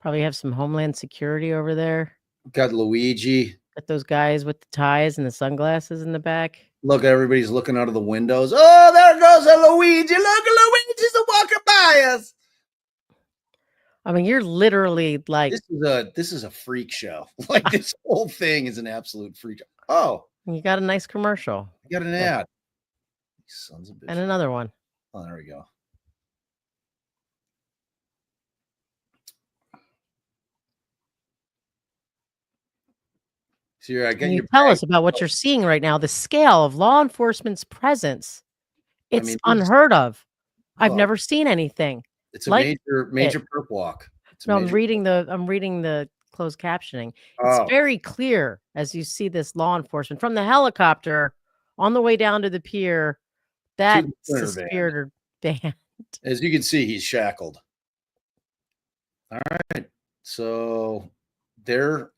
Probably have some Homeland Security over there. Got Luigi. Got those guys with the ties and the sunglasses in the back. Look, everybody's looking out of the windows. Oh, there goes a Luigi. Look, Luigi's walking by us. I mean, you're literally like this is a freak show. Like this whole thing is an absolute freak show. Oh, you got a nice commercial. You got an ad. Sons of bitches. And another one. Oh, there we go. So I Can you tell us about what you're seeing right now? The scale of law enforcement's presence. It's unheard of. I've never seen anything. It's a major perp walk. No, I'm reading the closed captioning. It's very clear as you see this law enforcement from the helicopter on the way down to the pier. That's the spirit or band. As you can see, he's shackled. All right. So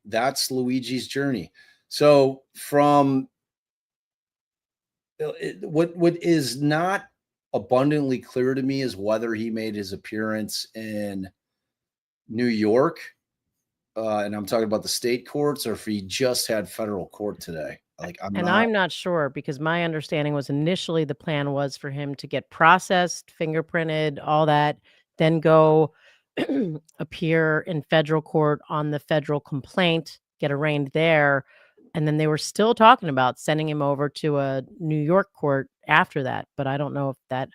that's Luigi's journey. So from what is not abundantly clear to me is whether he made his appearance in New York, and I'm talking about the state courts, or if he just had federal court today. I'm not sure, because my understanding was initially the plan was for him to get processed, fingerprinted, all that, then go appear in federal court on the federal complaint, get arraigned there. And then they were still talking about sending him over to a New York court after that. But I don't know if that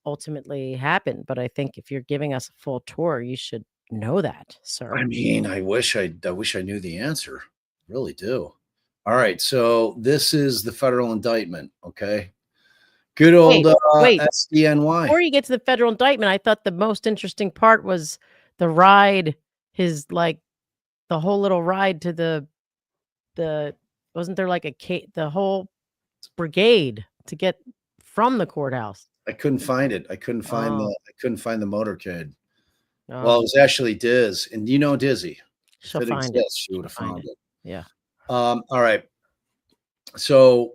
ultimately happened. But I think if you're giving us a full tour, you should know that, sir. I mean, I wish I knew the answer. Really do. All right. So this is the federal indictment. Okay. Good old SDNY. Before you get to the federal indictment, I thought the most interesting part was the ride, the whole little ride to the wasn't there like the whole brigade to get from the courthouse? I couldn't find it. I couldn't find the motorcade. Well, it was actually Diz, and you know Dizzy. She'll find it. She would have found it. Yeah. All right. So,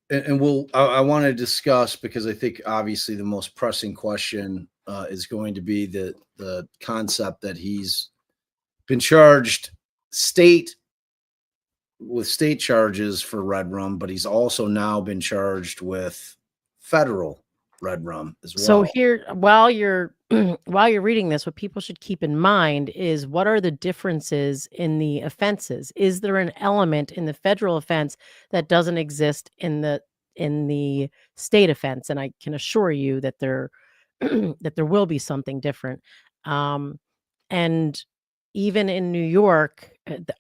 and I want to discuss, because I think obviously the most pressing question is going to be the concept that he's been charged with state charges for Redrum, but he's also now been charged with federal Redrum as well. So here, while you're reading this, what people should keep in mind is, what are the differences in the offenses? Is there an element in the federal offense that doesn't exist in the state offense? And I can assure you that there will be something different. And even in New York,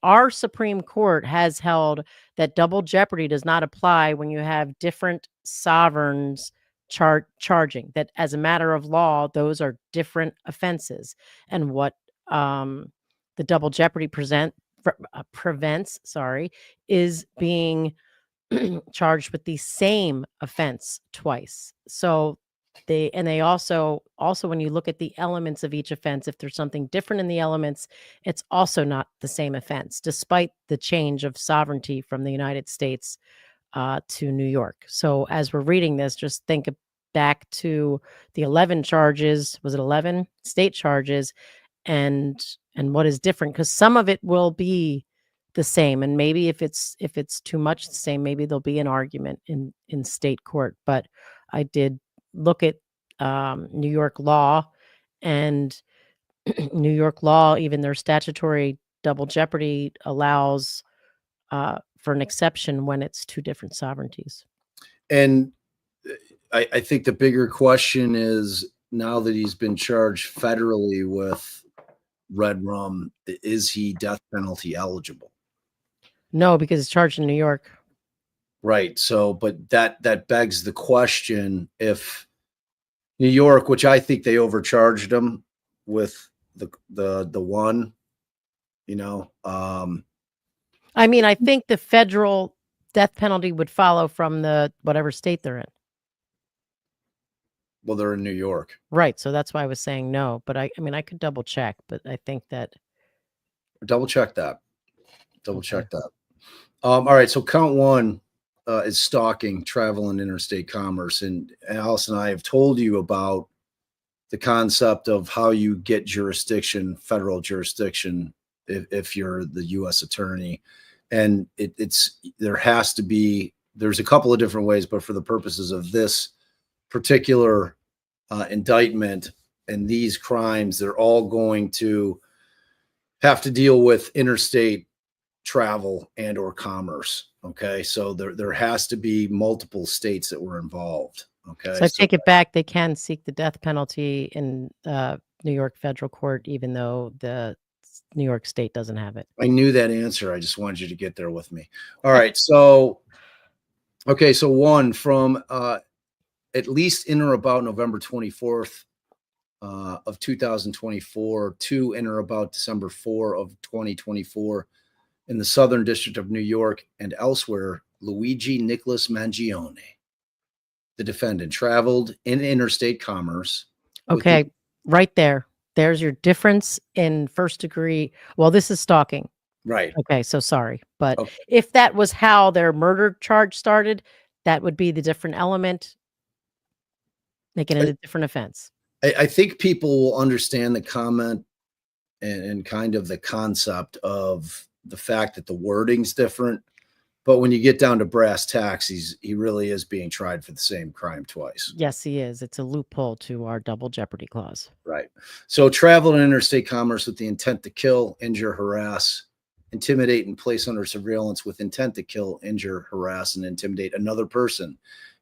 our Supreme Court has held that double jeopardy does not apply when you have different sovereigns charging, that as a matter of law, those are different offenses. And what the double jeopardy prevents is being charged with the same offense twice. So they also when you look at the elements of each offense, if there's something different in the elements, it's also not the same offense, despite the change of sovereignty from the United States to New York. So as we're reading this, just think back to the 11 charges. Was it 11 state charges? And what is different? Because some of it will be the same, and maybe if it's too much the same, maybe there'll be an argument in state court. But I did look at New York law, and New York law, even their statutory double jeopardy allows for an exception when it's two different sovereignties. And I think the bigger question is, now that he's been charged federally with Redrum, is he death penalty eligible? No, because it's charged in New York. Right. So, but that begs the question, if New York, which I think they overcharged him with the one, you know, I mean, I think the federal death penalty would follow from the whatever state they're in. well, they're in New York. Right. So that's why I was saying no. But I mean, I could double check, but I think that. Double check that. Double check that. All right. So count one is stalking, travel, and interstate commerce. And Alice and I have told you about the concept of how you get jurisdiction, federal jurisdiction, if you're the U.S. attorney. And there's a couple of different ways, but for the purposes of this particular indictment and these crimes, they're all going to have to deal with interstate travel and or commerce. Okay. So there has to be multiple states that were involved. Okay. So I take it back. They can seek the death penalty in New York federal court, even though the New York state doesn't have it. I knew that answer. I just wanted you to get there with me. All right. So, okay. So one, from at least in or about November 24th of 2024 to in or about December 4 of 2024 in the Southern District of New York and elsewhere, Luigi Nicholas Mangione, the defendant, traveled in interstate commerce. Okay. Right there. There's your difference in first degree. Well, this is stalking. Right. Okay. So sorry. But if that was how their murder charge started, that would be the different element, making it a different offense. I think people will understand the comment and kind of the concept of the fact that the wording's different. But when you get down to brass tacks, he really is being tried for the same crime twice. Yes, he is. It's a loophole to our double jeopardy clause. Right. So travel in interstate commerce with the intent to kill, injure, harass, intimidate, and place under surveillance with intent to kill, injure, harass, and intimidate another person.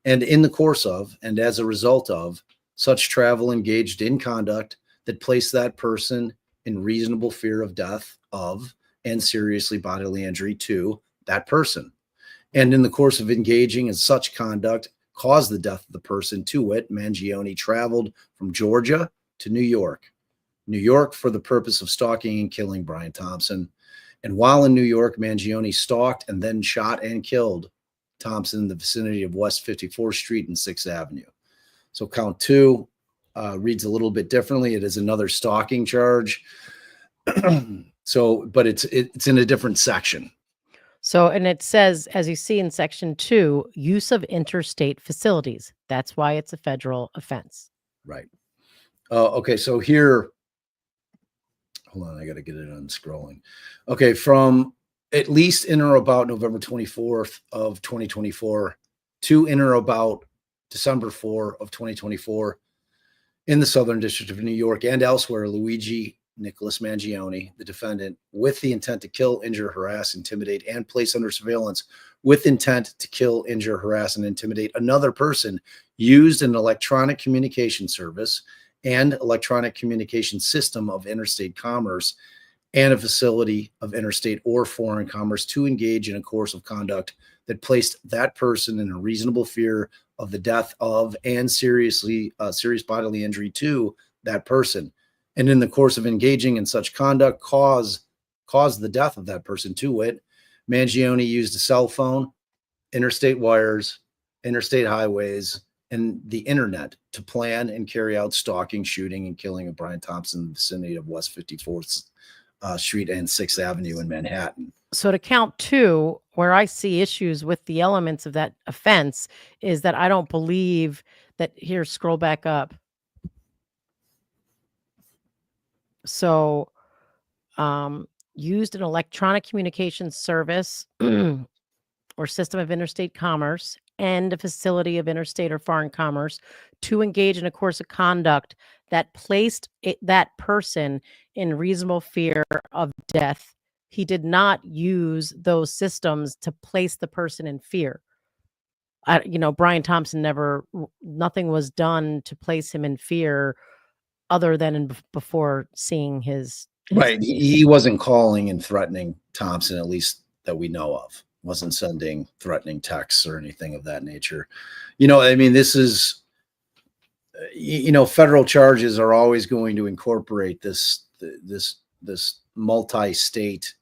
And in the course of, and as a result of, such travel engaged in conduct that placed that person in reasonable fear of death of and seriously bodily injury to that person. And in the course of engaging in such conduct caused the death of the person, to wit, Mangione traveled from Georgia to New York for the purpose of stalking and killing Brian Thompson. And while in New York, Mangione stalked and then shot and killed Thompson in the vicinity of West 54th Street and 6th Avenue. So count two reads a little bit differently. It is another stalking charge. So, but it's in a different section. So, and it says, as you see in section 2, use of interstate facilities. That's why it's a federal offense. Right. Okay. So here, hold on, I got to get it unscrolling. Okay. From at least in or about November 24th of 2024 to in or about December 4 of 2024 in the Southern District of New York and elsewhere, Luigi Nicholas Mangione, the defendant, with the intent to kill, injure, harass, intimidate, and place under surveillance with intent to kill, injure, harass, and intimidate another person, used an electronic communication service and electronic communication system of interstate commerce and a facility of interstate or foreign commerce to engage in a course of conduct that placed that person in a reasonable fear of the death of and serious bodily injury to that person. And in the course of engaging in such conduct, cause the death of that person, to wit, Mangione used a cell phone, interstate wires, interstate highways, and the internet to plan and carry out stalking, shooting, and killing of Brian Thompson in the vicinity of West 54th Street and 6th Avenue in Manhattan. So to count 2, where I see issues with the elements of that offense is that I don't believe that here, scroll back up. So used an electronic communications service or system of interstate commerce and a facility of interstate or foreign commerce to engage in a course of conduct that placed that person in reasonable fear of death. He did not use those systems to place the person in fear. Brian Thompson nothing was done to place him in fear other than before seeing his Right. He wasn't calling and threatening Thompson, at least that we know of. Wasn't sending threatening texts or anything of that nature. I mean, this is, federal charges are always going to incorporate this multi-state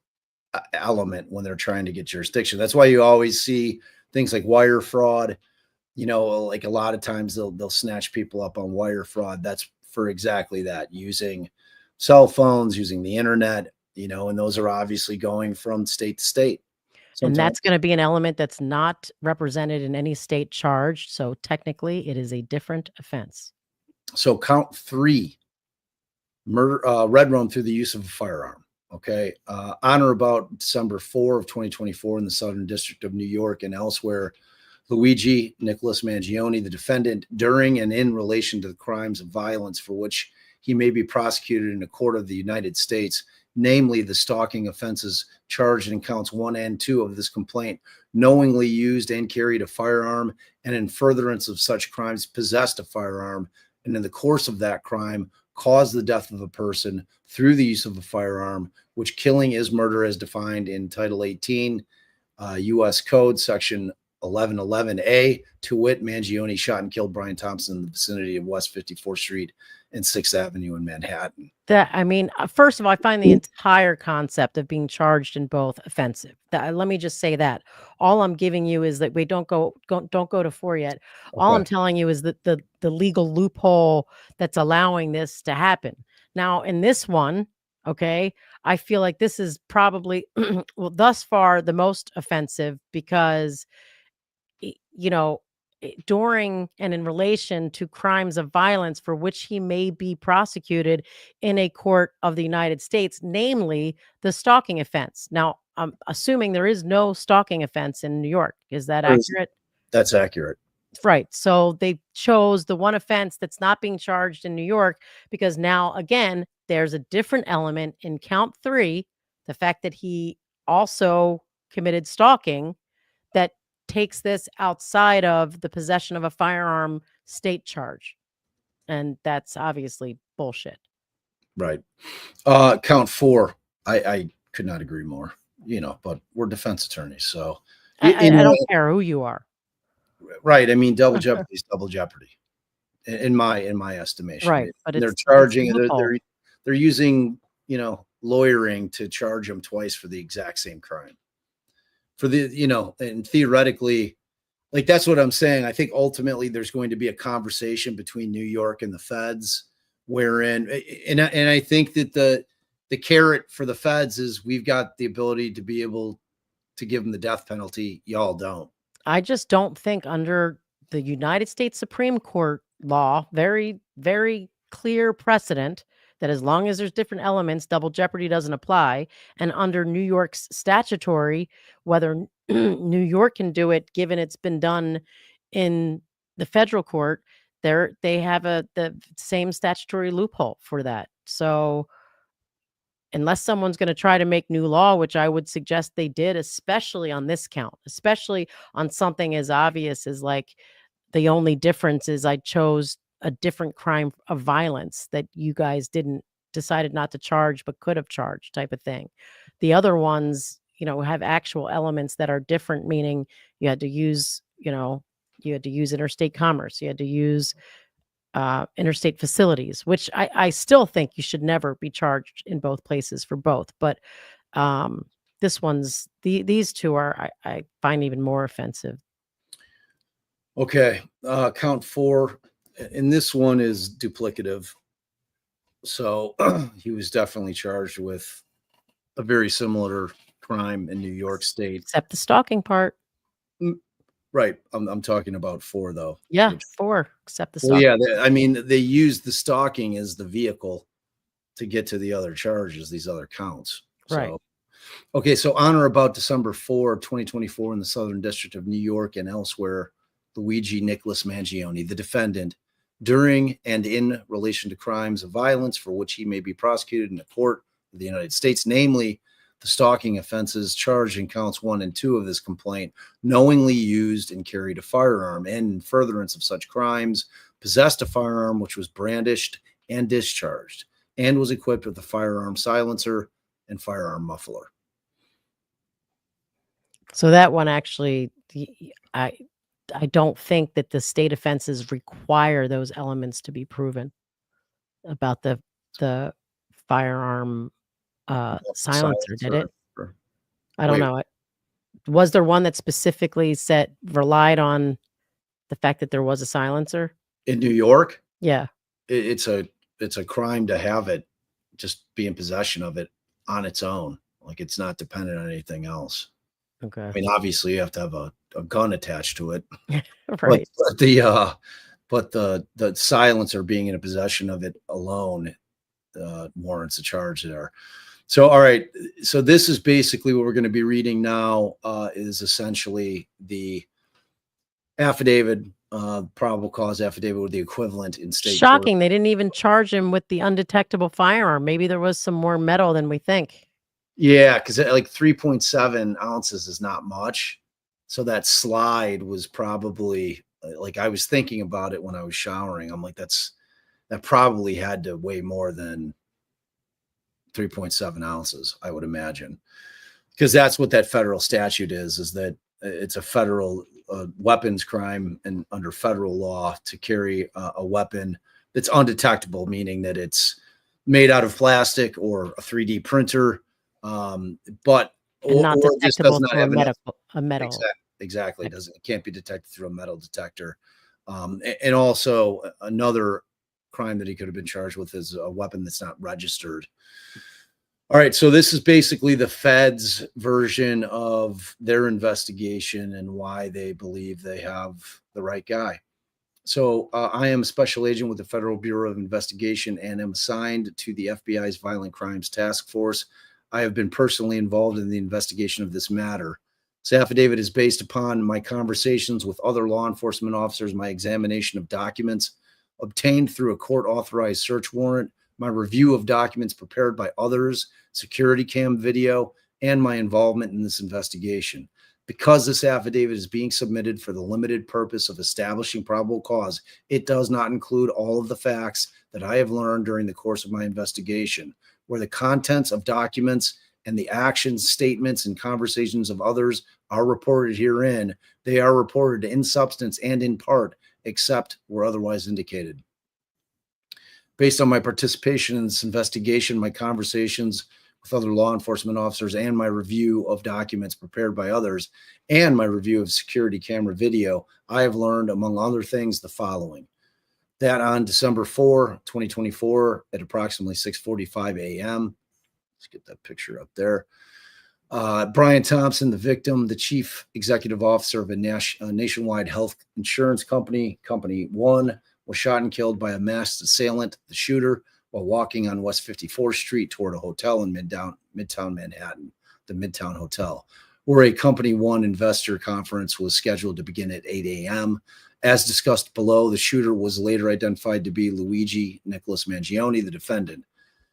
element when they're trying to get jurisdiction. That's why you always see things like wire fraud. Like a lot of times they'll snatch people up on wire fraud. That's for exactly that, using cell phones, using the internet, and those are obviously going from state to state. And that's going to be an element that's not represented in any state charge. So technically it is a different offense. So count 3, murder, Redrum through the use of a firearm. Okay. On or about December 4 of 2024 in the Southern District of New York and elsewhere, Luigi Nicholas Mangione, the defendant, during and in relation to the crimes of violence for which he may be prosecuted in a court of the United States, namely the stalking offenses charged in counts 1 and 2 of this complaint, knowingly used and carried a firearm, and in furtherance of such crimes possessed a firearm, and in the course of that crime caused the death of a person through the use of a firearm, which killing is murder as defined in Title 18 U.S. Code, Section 1111A, to wit, Mangione shot and killed Brian Thompson in the vicinity of West 54th Street and 6th Avenue in Manhattan. First of all, I find the entire concept of being charged in both offensive. Let me just say that. All I'm giving you is that we don't go to 4 yet. All I'm telling you is that the legal loophole that's allowing this to happen. Now, in this one, okay, I feel like this is probably, well, thus far the most offensive because, during and in relation to crimes of violence for which he may be prosecuted in a court of the United States, namely the stalking offense. Now, I'm assuming there is no stalking offense in New York. Is that accurate? That's accurate. Right. So they chose the one offense that's not being charged in New York because now, again, there's a different element in count 3, the fact that he also committed stalking, that takes this outside of the possession of a firearm state charge. And that's obviously bullshit. Right. Count 4. I could not agree more, but we're defense attorneys. So I don't care who you are. Right. I mean, double jeopardy is double jeopardy in my estimation. Right. But they're charging, they're using, lawyering to charge them twice for the exact same crime. For the, and theoretically, like, that's what I'm saying. I think ultimately there's going to be a conversation between New York and the feds wherein, and I think that the carrot for the feds is we've got the ability to be able to give them the death penalty. Y'all don't. I just don't think under the United States Supreme Court law, very, very clear precedent that as long as there's different elements, double jeopardy doesn't apply. And under New York's statutory, whether New York can do it, given it's been done in the federal court, they have the same statutory loophole for that. So unless someone's going to try to make new law, which I would suggest they did, especially on this count, especially on something as obvious as like the only difference is I chose a different crime of violence that you guys decided not to charge, but could have charged type of thing. The other ones, have actual elements that are different, meaning you had to use, interstate commerce. You had to use interstate facilities, which I still think you should never be charged in both places for both. But these two are, I find even more offensive. Okay. Count 4. And this one is duplicative. So he was definitely charged with a very similar crime in New York State. Except the stalking part. Right. I'm talking about 4 though. Yeah, 4. Except the Well, stalking. yeah. I mean, they used the stalking as the vehicle to get to the other charges, these other counts. Right. So, okay. So on or about December 4, 2024, in the Southern District of New York and elsewhere, Luigi Nicholas Mangione, the defendant, during and in relation to crimes of violence for which he may be prosecuted in a court of the United States, namely the stalking offenses charged in counts 1 and 2 of this complaint, knowingly used and carried a firearm, and in furtherance of such crimes, possessed a firearm which was brandished and discharged, and was equipped with a firearm silencer and firearm muffler. So that one actually, I don't think that the state offenses require those elements to be proven about the firearm silencer, did it? I don't know. Was there one that specifically relied on the fact that there was a silencer in New York? Yeah, it's a crime to have it, just be in possession of it on its own. Like, it's not dependent on anything else. Okay. I mean, obviously you have to have a gun attached to it. Right. But the silencer being in a possession of it alone warrants a charge there. So, all right. So this is basically what we're going to be reading now, is essentially the affidavit, probable cause affidavit, with the equivalent in state Shocking. court. They didn't even charge him with the undetectable firearm. Maybe there was some more metal than we think. Yeah, because like 3.7 ounces is not much. So that slide was probably, like, I was thinking about it when I was showering. I'm like, that probably had to weigh more than 3.7 ounces, I would imagine. Because that's what that federal statute is that it's a federal weapons crime, and under federal law to carry a weapon that's undetectable, meaning that it's made out of plastic or a 3D printer, but And not or just does detectable not through have enough. a metal. Exactly. It can't be detected through a metal detector. And also another crime that he could have been charged with is a weapon that's not registered. All right. So this is basically the Fed's version of their investigation and why they believe they have the right guy. So I am a special agent with the Federal Bureau of Investigation and am assigned to the FBI's Violent Crimes Task Force. I have been personally involved in the investigation of this matter. This affidavit is based upon my conversations with other law enforcement officers, my examination of documents obtained through a court-authorized search warrant, my review of documents prepared by others, security cam video, and my involvement in this investigation. Because this affidavit is being submitted for the limited purpose of establishing probable cause, it does not include all of the facts that I have learned during the course of my investigation, where the contents of documents and the actions, statements, and conversations of others are reported herein. They are reported in substance and in part, except where otherwise indicated. Based on my participation in this investigation, my conversations with other law enforcement officers, and my review of documents prepared by others, and my review of security camera video, I have learned, among other things, the following: that on December 4, 2024, at approximately 6:45 a.m., let's get that picture up there, Brian Thompson, the victim, the chief executive officer of a nationwide health insurance company, Company One, was shot and killed by a masked assailant, the shooter, while walking on West 54th Street toward a hotel in Midtown Manhattan, the Midtown Hotel, where a Company One investor conference was scheduled to begin at 8 a.m. As discussed below, the shooter was later identified to be Luigi Nicholas Mangione, the defendant.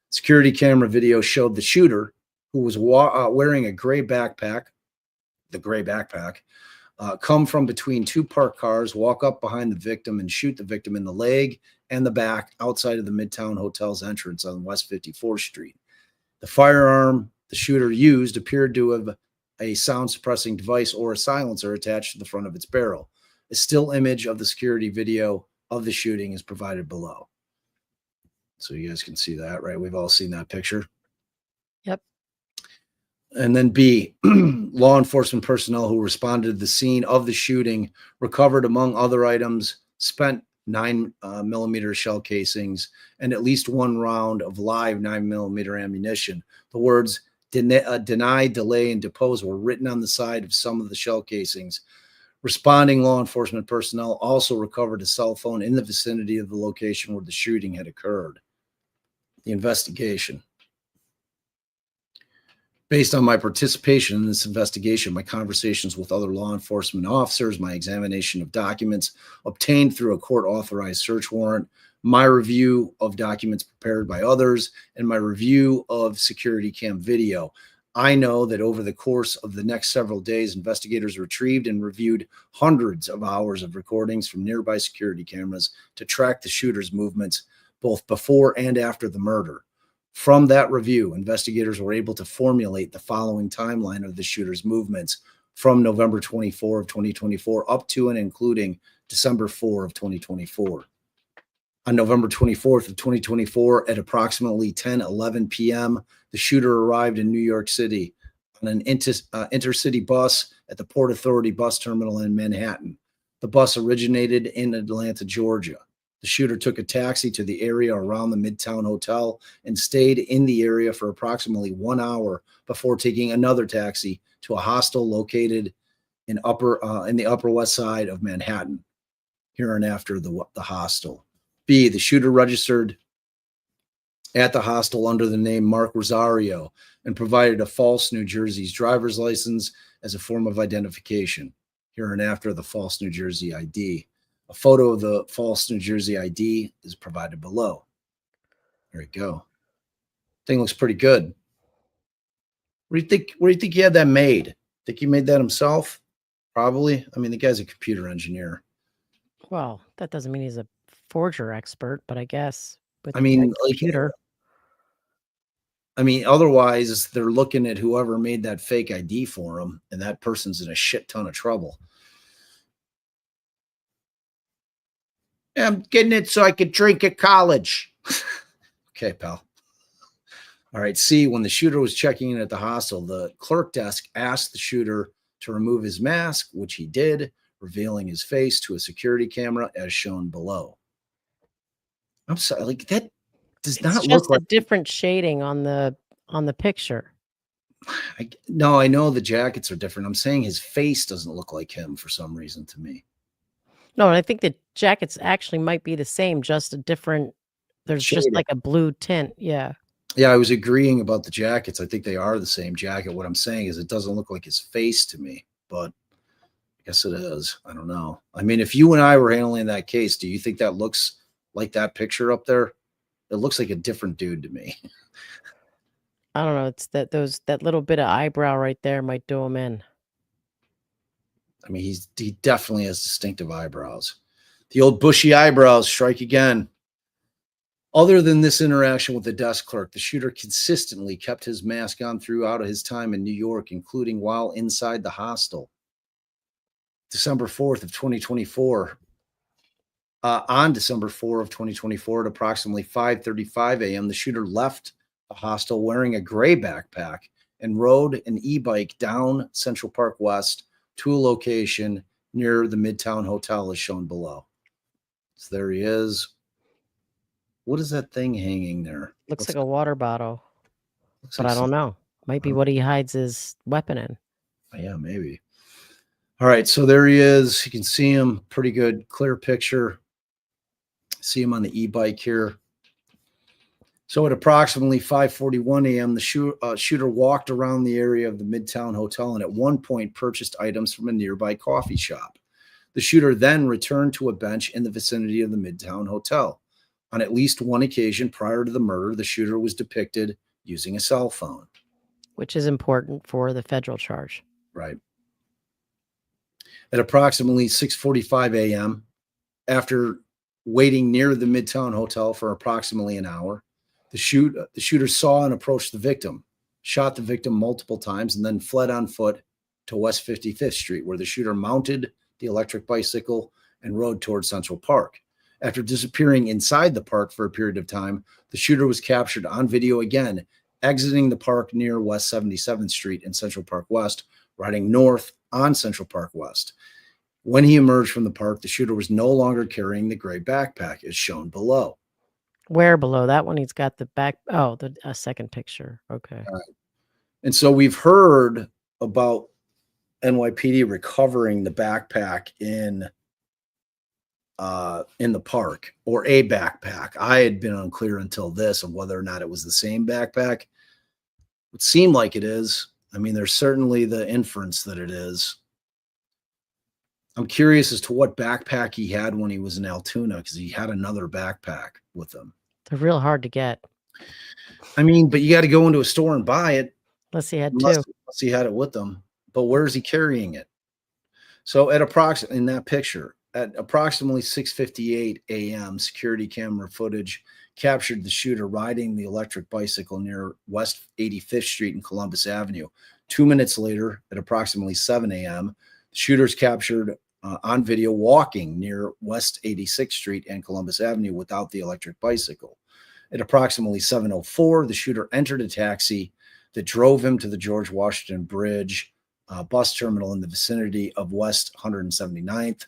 Security camera video showed the shooter, who was wearing a gray backpack, come from between two parked cars, walk up behind the victim, and shoot the victim in the leg and the back outside of the Midtown Hotel's entrance on West 54th Street. The firearm the shooter used appeared to have a sound suppressing device or a silencer attached to the front of its barrel. A still image of the security video of the shooting is provided below. So you guys can see that, right? We've all seen that picture. Yep. And then B, law enforcement personnel who responded to the scene of the shooting recovered, among other items, spent 9mm shell casings and at least one round of live 9mm ammunition. The words deny, delay, and depose were written on the side of some of the shell casings. Responding law enforcement personnel also recovered a cell phone in the vicinity of the location where the shooting had occurred. The investigation. Based on my participation in this investigation, my conversations with other law enforcement officers, my examination of documents obtained through a court-authorized search warrant, my review of documents prepared by others, and my review of security cam video, I know that over the course of the next several days, investigators retrieved and reviewed hundreds of hours of recordings from nearby security cameras to track the shooter's movements both before and after the murder. From that review, investigators were able to formulate the following timeline of the shooter's movements from November 24 of 2024 up to and including December 4 of 2024. On November 24th of 2024 at approximately 10:11 p.m., the shooter arrived in New York City on an intercity bus at the Port Authority bus terminal in Manhattan. The bus originated in Atlanta, Georgia. The shooter took a taxi to the area around the Midtown Hotel and stayed in the area for approximately 1 hour before taking another taxi to a hostel located in the Upper West Side of Manhattan. Hereinafter, the hostel. B, the shooter registered at the hostel under the name Mark Rosario and provided a false New Jersey's driver's license as a form of identification. Hereinafter, the false New Jersey ID. A photo of the false New Jersey ID is provided below. There you go. Thing looks pretty good. Where do you think he had that made? Think he made that himself? Probably. I mean, the guy's a computer engineer. Well, that doesn't mean he's a forger expert, but I guess with I mean, the computer. Otherwise they're looking at whoever made that fake ID for him, and that person's in a shit ton of trouble. I'm getting it so I could drink at college. Okay, pal. All right. C, when the shooter was checking in at the hostel, the clerk desk asked the shooter to remove his mask, which he did, revealing his face to a security camera as shown below. I'm sorry, like that does not look like a different shading on the picture. No, I know the jackets are different. I'm saying his face doesn't look like him for some reason to me. No, and I think the jackets actually might be the same, just a different. There's just shading. like a blue tint. Yeah. Yeah, I was agreeing about the jackets. I think they are the same jacket. What I'm saying is it doesn't look like his face to me, but I guess it is. I don't know. I mean, if you and I were handling that case, do you think that looks like that picture up there? It looks like a different dude to me. I don't know. It's that little bit of eyebrow right there might do him in. I mean, he definitely has distinctive eyebrows. The old bushy eyebrows strike again. Other than this interaction with the desk clerk, the shooter consistently kept his mask on throughout his time in New York, including while inside the hostel. December 4th of 2024. On December 4 of 2024 at approximately 5:35 a.m., the shooter left the hostel wearing a gray backpack and rode an e-bike down Central Park West to a location near the Midtown Hotel as shown below. So there he is. What is that thing hanging there? Looks like a water bottle, but like I don't know. Might be what he hides his weapon in. Yeah, maybe. All right, so there he is. You can see him. Pretty good, clear picture. See him on the e-bike here. So at approximately 5:41 a.m., the shooter walked around the area of the Midtown Hotel and at one point purchased items from a nearby coffee shop. The shooter then returned to a bench in the vicinity of the Midtown Hotel. On at least one occasion prior to the murder, the shooter was depicted using a cell phone. Which is important for the federal charge. Right. At approximately 6:45 a.m., after waiting near the Midtown Hotel for approximately an hour, the shooter saw and approached the victim, shot the victim multiple times, and then fled on foot to West 55th Street, where the shooter mounted the electric bicycle and rode towards Central Park. After disappearing inside the park for a period of time, the shooter was captured on video again, exiting the park near West 77th Street in Central Park West, riding north on Central Park West. When he emerged from the park, the shooter was no longer carrying the gray backpack, as shown below. Where below that one? He's got the back. Oh, the second picture. Okay. All right. And so we've heard about NYPD recovering the backpack in the park, or a backpack. I had been unclear until this of whether or not it was the same backpack. It would seem like it is. I mean, there's certainly the inference that it is. I'm curious as to what backpack he had when he was in Altoona, because he had another backpack with him. They're real hard to get. I mean, but you got to go into a store and buy it. Unless he had two. Unless he had it with him. But where is he carrying it? So at approximately, in that picture, at approximately 6:58 a.m., security camera footage captured the shooter riding the electric bicycle near West 85th Street and Columbus Avenue. 2 minutes later, at approximately 7 a.m., the shooter's captured on video walking near West 86th Street and Columbus Avenue without the electric bicycle. At approximately 7:04, the shooter entered a taxi that drove him to the George Washington Bridge bus terminal in the vicinity of West 179th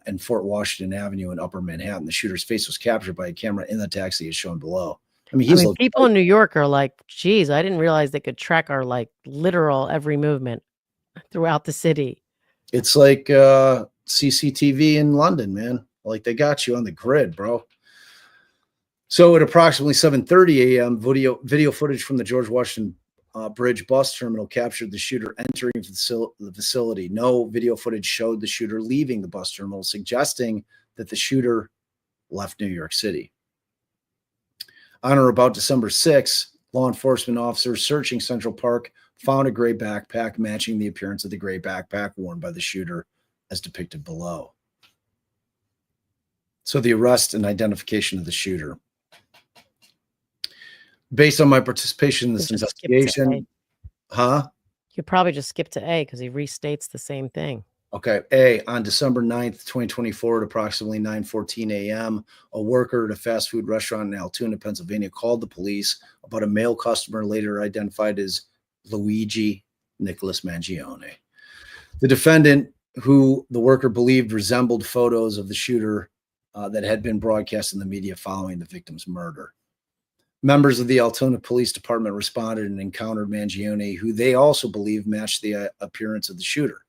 and Fort Washington Avenue in Upper Manhattan. The shooter's face was captured by a camera in the taxi as shown below. I mean, people in New York are like, geez, I didn't realize they could track our like literal every movement throughout the city. It's like CCTV in London, man. Like they got you on the grid, bro. So at approximately 7:30 a.m., video footage from the George Washington Bridge bus terminal captured the shooter entering the facility. No video footage showed the shooter leaving the bus terminal, suggesting that the shooter left New York City. On or about December 6, law enforcement officers searching Central Park found a gray backpack matching the appearance of the gray backpack worn by the shooter as depicted below. So the arrest and identification of the shooter. Based on my participation in this investigation, You probably just skip to A because he restates the same thing. Okay. A, on December 9th, 2024 at approximately 9:14 a.m., a worker at a fast food restaurant in Altoona, Pennsylvania, called the police about a male customer later identified as Luigi Nicholas Mangione. The defendant, who the worker believed resembled photos of the shooter that had been broadcast in the media following the victim's murder. Members of the Altoona Police Department responded and encountered Mangione, who they also believe matched the appearance of the shooter.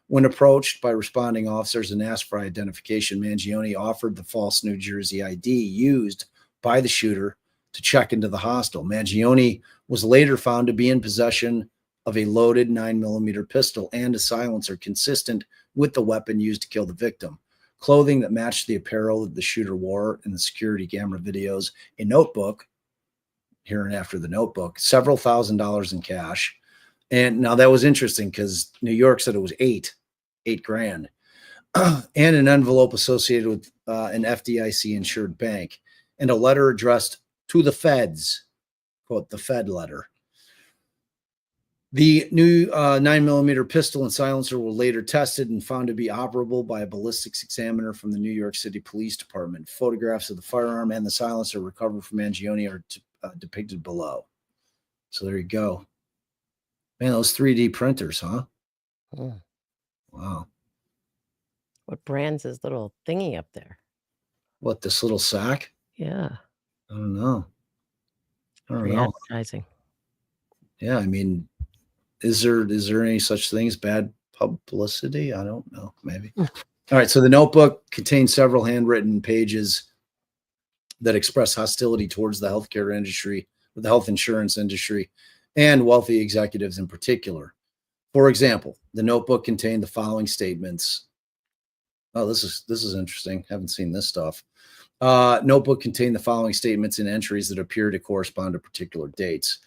When approached by responding officers and asked for identification, Mangione offered the false New Jersey ID used by the shooter to check into the hostel. Mangione was later found to be in possession of a loaded 9mm pistol and a silencer consistent with the weapon used to kill the victim. Clothing that matched the apparel that the shooter wore in the security camera videos, a notebook, here and after the notebook, several $1,000s in cash. And now that was interesting because New York said it was $8 grand, and an envelope associated with an FDIC insured bank, and a letter addressed to the feds, quote, the Fed letter. The new 9mm pistol and silencer were later tested and found to be operable by a ballistics examiner from the New York City Police Department. Photographs of the firearm and the silencer recovered from Mangione are depicted below. So there you go. Man, those 3D printers, huh? Oh. Wow. What brand's his little thingy up there? What, this little sack? Yeah. I don't know. Free advertising. Yeah, I mean, is there any such thing as bad publicity? I don't know. Maybe. All right. So the notebook contains several handwritten pages that express hostility towards the healthcare industry, or the health insurance industry, and wealthy executives in particular. For example, the notebook contained the following statements. Oh, this is interesting. Haven't seen this stuff. Notebook contained the following statements and entries that appear to correspond to particular dates.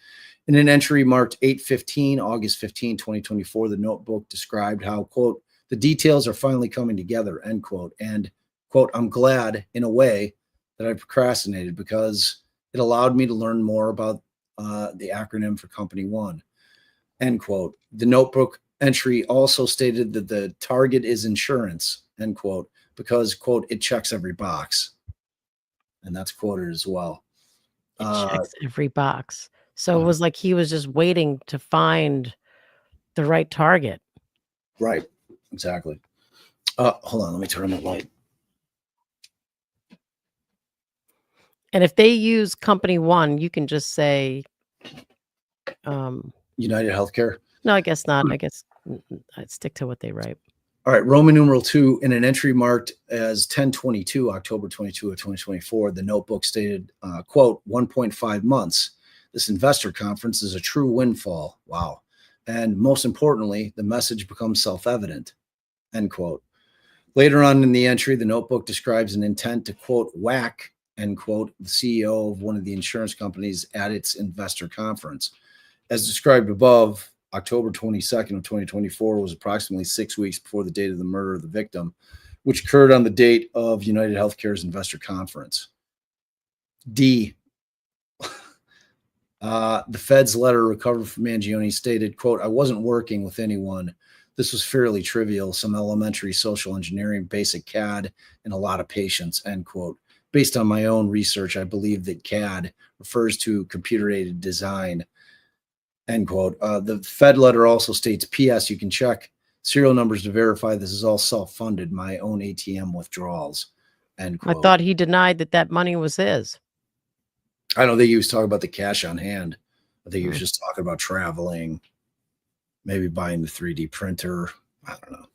In an entry marked 8/15, August 15, 2024, the notebook described how, quote, the details are finally coming together, end quote, and, quote, I'm glad, in a way, that I procrastinated because it allowed me to learn more about the acronym for Company One, end quote. The notebook entry also stated that the target is insurance, end quote, because, quote, it checks every box. And that's quoted as well. It checks every box. So it was like he was just waiting to find the right target. Right. Exactly. Hold on. Let me turn on the light. And if they use Company One, you can just say United Healthcare? No, I guess not. I guess I'd stick to what they write. All right, Roman numeral 2, in an entry marked as 10/22, October 22 of 2024, the notebook stated, quote, 1.5 months. This investor conference is a true windfall. Wow. And most importantly, the message becomes self-evident, end quote. Later on in the entry, the notebook describes an intent to, quote, whack, end quote, the CEO of one of the insurance companies at its investor conference. As described above, October 22nd of 2024 was approximately 6 weeks before the date of the murder of the victim, which occurred on the date of United Healthcare's investor conference. D. The Fed's letter recovered from Mangione stated, quote, I wasn't working with anyone. This was fairly trivial, some elementary social engineering, basic CAD, and a lot of patience, end quote. Based on my own research, I believe that CAD refers to computer-aided design, end quote. The Fed letter also states, P.S. You can check serial numbers to verify this is all self-funded, my own ATM withdrawals, end quote. I thought he denied that money was his. I don't think he was talking about the cash on hand. I think he was just talking about traveling, maybe buying the 3D printer. I don't know.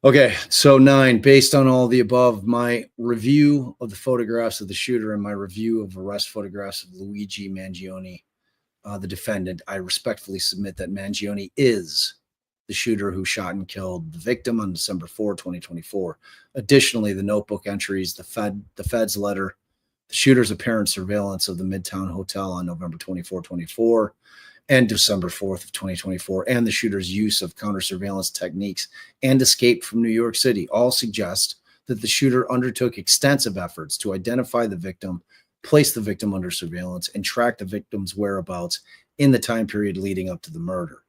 Okay, so 9, based on all the above, my review of the photographs of the shooter and my review of arrest photographs of Luigi Mangione, the defendant, I respectfully submit that Mangione is the shooter who shot and killed the victim on December 4, 2024. Additionally, the notebook entries, the Fed's letter, the shooter's apparent surveillance of the Midtown Hotel on November 24, 24, and December 4th of 2024, and the shooter's use of counter surveillance techniques and escape from New York City all suggest that the shooter undertook extensive efforts to identify the victim, place the victim under surveillance, and track the victim's whereabouts in the time period leading up to the murder.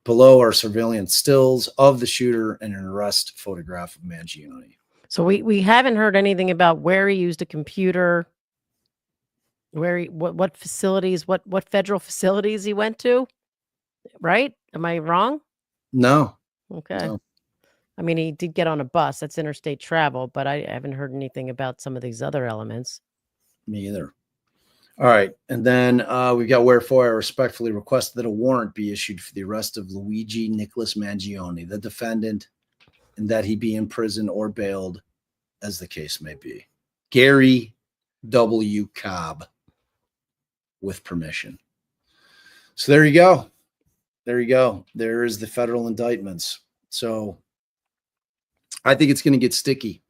Below are surveillance stills of the shooter and an arrest photograph of Mangione. So we haven't heard anything about where he used a computer, where he, what facilities, what federal facilities he went to, right? Am I wrong? No. Okay. No. I mean, he did get on a bus. That's interstate travel, but I haven't heard anything about some of these other elements. Me either. All right. And then we've got wherefore I respectfully request that a warrant be issued for the arrest of Luigi Nicholas Mangione, the defendant, and that he be in prison or bailed as the case may be. Gary W. Cobb, with permission. So there you go. There you go. There is the federal indictments. So I think it's going to get sticky.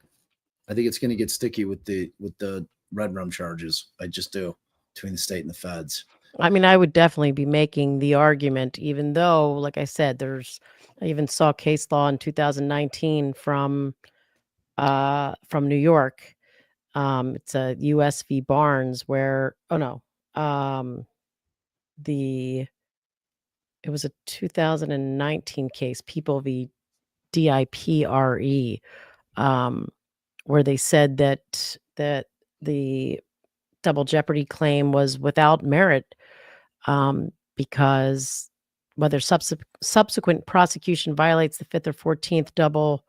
I think it's going to get sticky with the Redrum charges. I just do, between the state and the feds. I mean, I would definitely be making the argument, even though, like I said, I even saw case law in 2019 from New York. It's a US v. Barnes where, it was a 2019 case, People v. DIPRE, where they said that the double jeopardy claim was without merit, because whether subsequent prosecution violates the 5th or 14th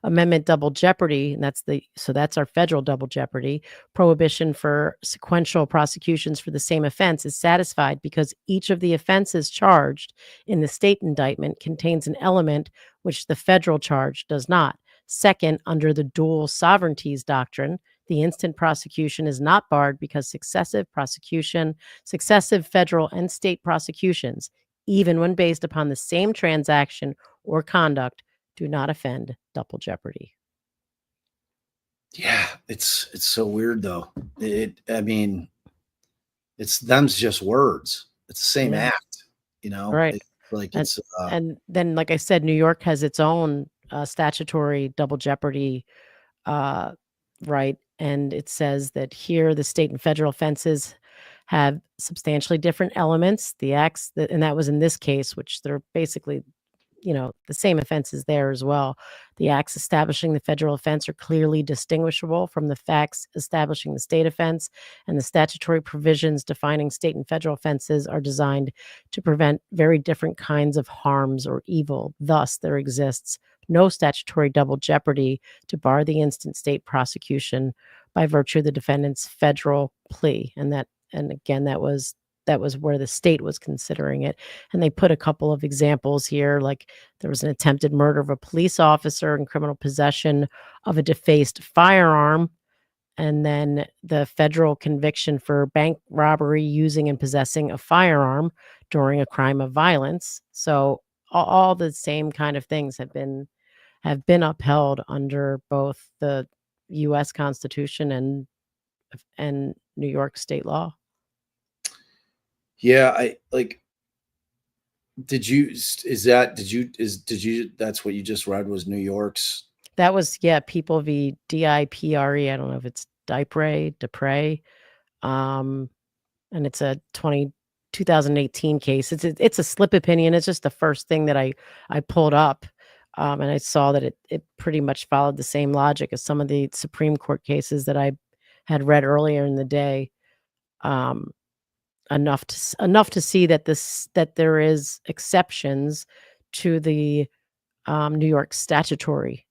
Amendment double jeopardy, and that's our federal double jeopardy prohibition for sequential prosecutions for the same offense is satisfied because each of the offenses charged in the state indictment contains an element which the federal charge does not. Second, under the dual sovereignties doctrine, the instant prosecution is not barred because successive federal and state prosecutions, even when based upon the same transaction or conduct, do not offend double jeopardy. Yeah, it's so weird though. I mean, it's them's just words. It's the same act, Right. And then, like I said, New York has its own statutory double jeopardy right, and it says that here the state and federal offenses have substantially different elements. The acts and that was in this case, which they're basically the same offenses there as well. The acts establishing the federal offense are clearly distinguishable from the facts establishing the state offense, and the statutory provisions defining state and federal offenses are designed to prevent very different kinds of harms or evil. Thus, there exists no statutory double jeopardy to bar the instant state prosecution by virtue of the defendant's federal plea. And again, that was that was where the state was considering it. And they put a couple of examples here, like there was an attempted murder of a police officer and criminal possession of a defaced firearm. And then the federal conviction for bank robbery using and possessing a firearm during a crime of violence. So all the same kind of things have been upheld under both the U.S. Constitution and New York state law. Yeah, I like. Did you? That's what you just read was New York's. That was People v. DIPRE. I don't know if it's Dupre. And it's a 2018 case. It's a slip opinion. It's just the first thing that I pulled up. And I saw that it pretty much followed the same logic as some of the Supreme Court cases that I had read earlier in the day. Enough to see that there is exceptions to the New York statutory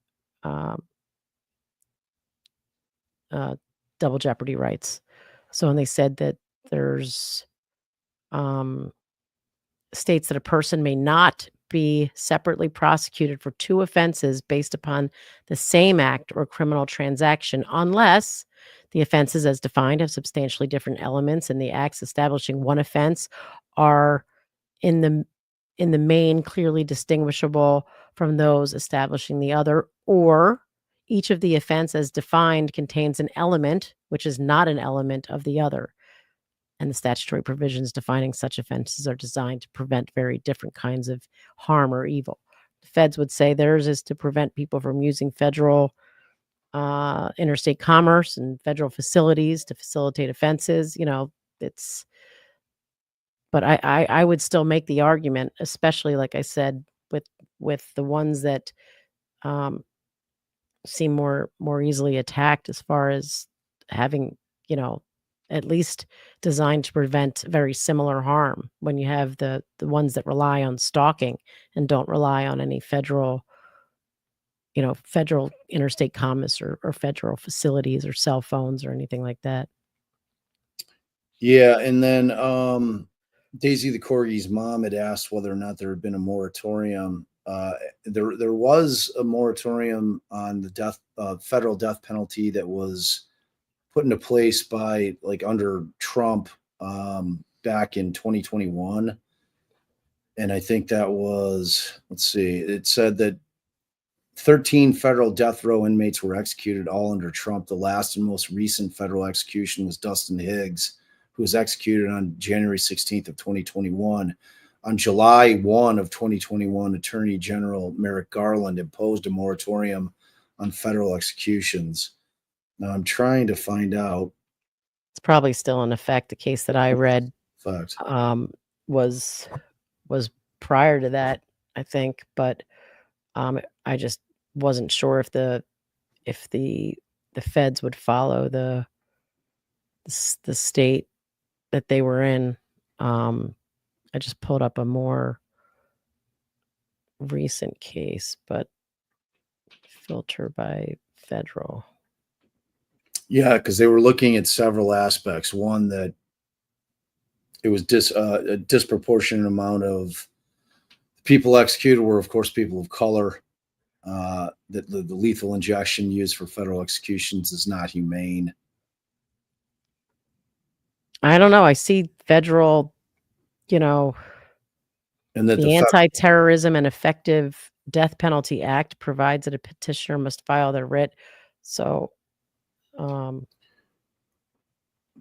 double jeopardy rights. So when they said that there's states that a person may not be separately prosecuted for two offenses based upon the same act or criminal transaction unless the offenses as defined have substantially different elements and the acts establishing one offense are in the main clearly distinguishable from those establishing the other, or each of the offense as defined contains an element which is not an element of the other. And the statutory provisions defining such offenses are designed to prevent very different kinds of harm or evil. The feds would say theirs is to prevent people from using federal interstate commerce and federal facilities to facilitate offenses. But I would still make the argument, especially like I said, with the ones that seem more easily attacked as far as having, at least designed to prevent very similar harm, when you have the ones that rely on stalking and don't rely on any federal interstate commerce or federal facilities or cell phones or anything like that. Yeah. And then Daisy the Corgi's mom had asked whether or not there had been a moratorium. There was a moratorium on the federal death penalty that was put into place by under Trump back in 2021. And I think that was, it said that 13 federal death row inmates were executed all under Trump. The last and most recent federal execution was Dustin Higgs, who was executed on January 16th of 2021. On July 1 of 2021, Attorney General Merrick Garland imposed a moratorium on federal executions. Now I'm trying to find out. It's probably still in effect. The case that I read was prior to that, I think, but I just wasn't sure if the feds would follow the state that they were in. I just pulled up a more recent case, but filter by federal. Yeah, because they were looking at several aspects. One, that it was a disproportionate amount of people executed were, of course, people of color. That the lethal injection used for federal executions is not humane. I don't know. I see federal, and that the Anti-Terrorism and Effective Death Penalty Act provides that a petitioner must file their writ. So,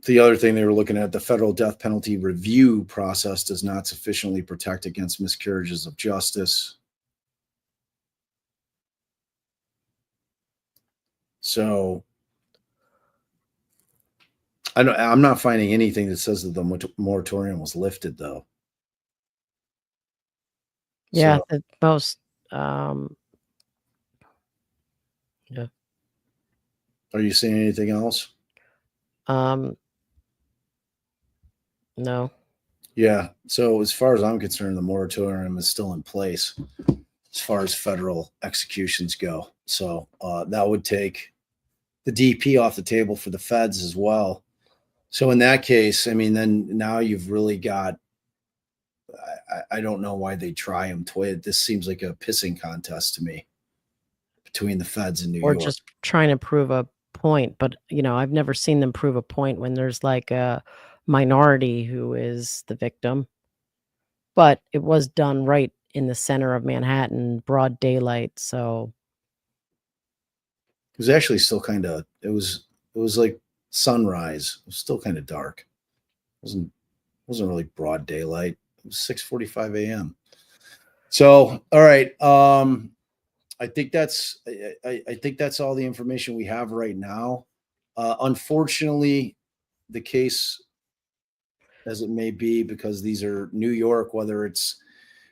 the other thing they were looking at, the federal death penalty review process does not sufficiently protect against miscarriages of justice. So I'm not finding anything that says that the moratorium was lifted, though. Yeah, the most. Yeah. Are you seeing anything else? No. Yeah. So as far as I'm concerned, the moratorium is still in place as far as federal executions go. So that would take the DP off the table for the feds as well. So in that case, I mean, then now you've really got, I don't know why they try him. This seems like a pissing contest to me between the feds in New Or York. just trying to prove a point. But, I've never seen them prove a point when there's like a minority who is the victim. But it was done right in the center of Manhattan, broad daylight. So it was actually still kind of, it was like sunrise. It was still kind of dark. It wasn't really broad daylight. It was 6:45 a.m. So, all right. I think that's all the information we have right now. Unfortunately, the case, as it may be, because these are New York, whether it's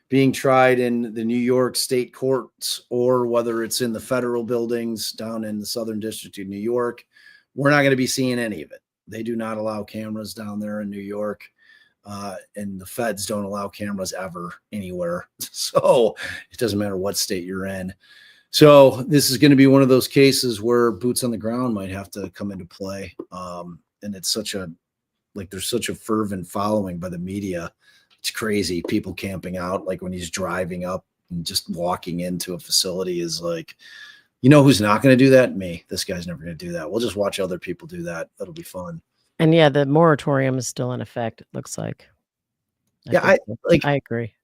being tried in the New York state courts or whether it's in the federal buildings down in the Southern District of New York, we're not going to be seeing any of it. They do not allow cameras down there in New York. And the feds don't allow cameras ever anywhere. So it doesn't matter what state you're in. So this is going to be one of those cases where boots on the ground might have to come into play. And it's there's such a fervent following by the media. It's crazy. People camping out, like when he's driving up and just walking into a facility is like, who's not going to do that? Me. This guy's never going to do that. We'll just watch other people do that. That'll be fun. And yeah, the moratorium is still in effect, it looks like. I agree.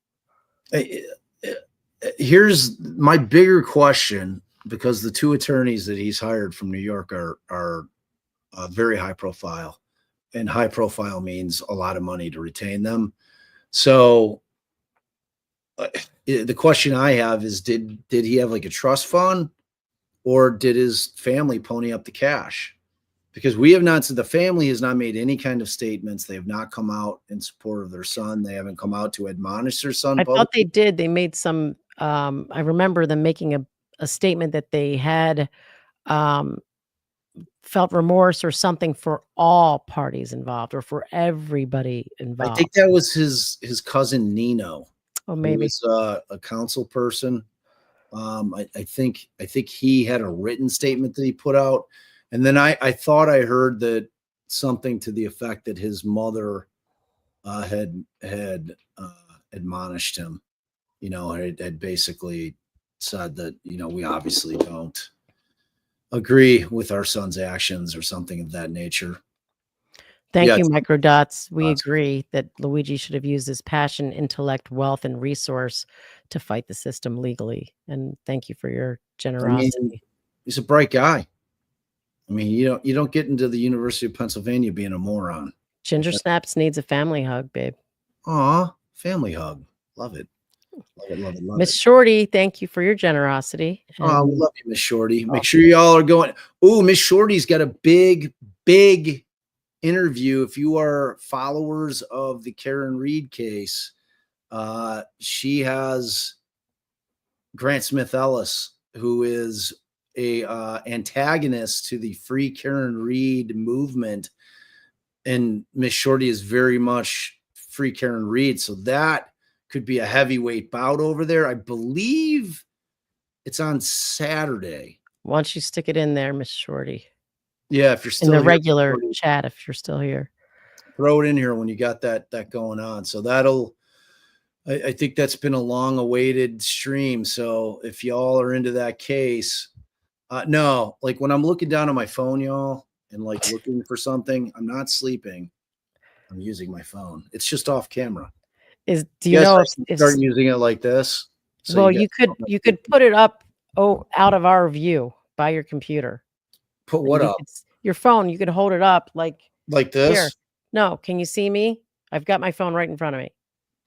Here's my bigger question, because the two attorneys that he's hired from New York are very high profile, and high profile means a lot of money to retain them. So the question I have is, did he have like a trust fund, or did his family pony up the cash? Because the family has not made any kind of statements. They have not come out in support of their son. They haven't come out to admonish their son. I thought they did. They made some, I remember them making a statement that they had felt remorse or something for all parties involved, or for everybody involved. I think that was his cousin Nino. Oh, maybe. He was a council person. I think he had a written statement that he put out. And then I thought I heard that something to the effect that his mother had admonished him, had basically said that, we obviously don't agree with our son's actions or something of that nature. Thank you, Microdots. We agree that Luigi should have used his passion, intellect, wealth, and resource to fight the system legally. And thank you for your generosity. He's a bright guy. I mean, you don't get into the University of Pennsylvania being a moron. Ginger Snaps needs a family hug, babe. Aw, family hug. Love it. Love it. Miss Shorty, thank you for your generosity. Oh, we love you, Miss Shorty. Make sure y'all are going. Oh, Miss Shorty's got a big interview. If you are followers of the Karen Reed case, she has Grant Smith Ellis, who is a antagonist to the Free Karen Reed movement, and Miss Shorty is very much Free Karen Reed. So that could be a heavyweight bout over there. I believe it's on Saturday. Why don't you stick it in there, Miss Shorty? Yeah, if you're still in the here, regular chat, if you're still here, throw it in here when you got that going on. So I think that's been a long awaited stream. So if y'all are into that case, no, like when I'm looking down on my phone, y'all, and like looking for something, I'm not sleeping. I'm using my phone. It's just off camera. Do you know if start using it like this? So well, you could put it up out of our view by your computer. Put what up? Your phone. You could hold it up like this. Here. No, can you see me? I've got my phone right in front of me.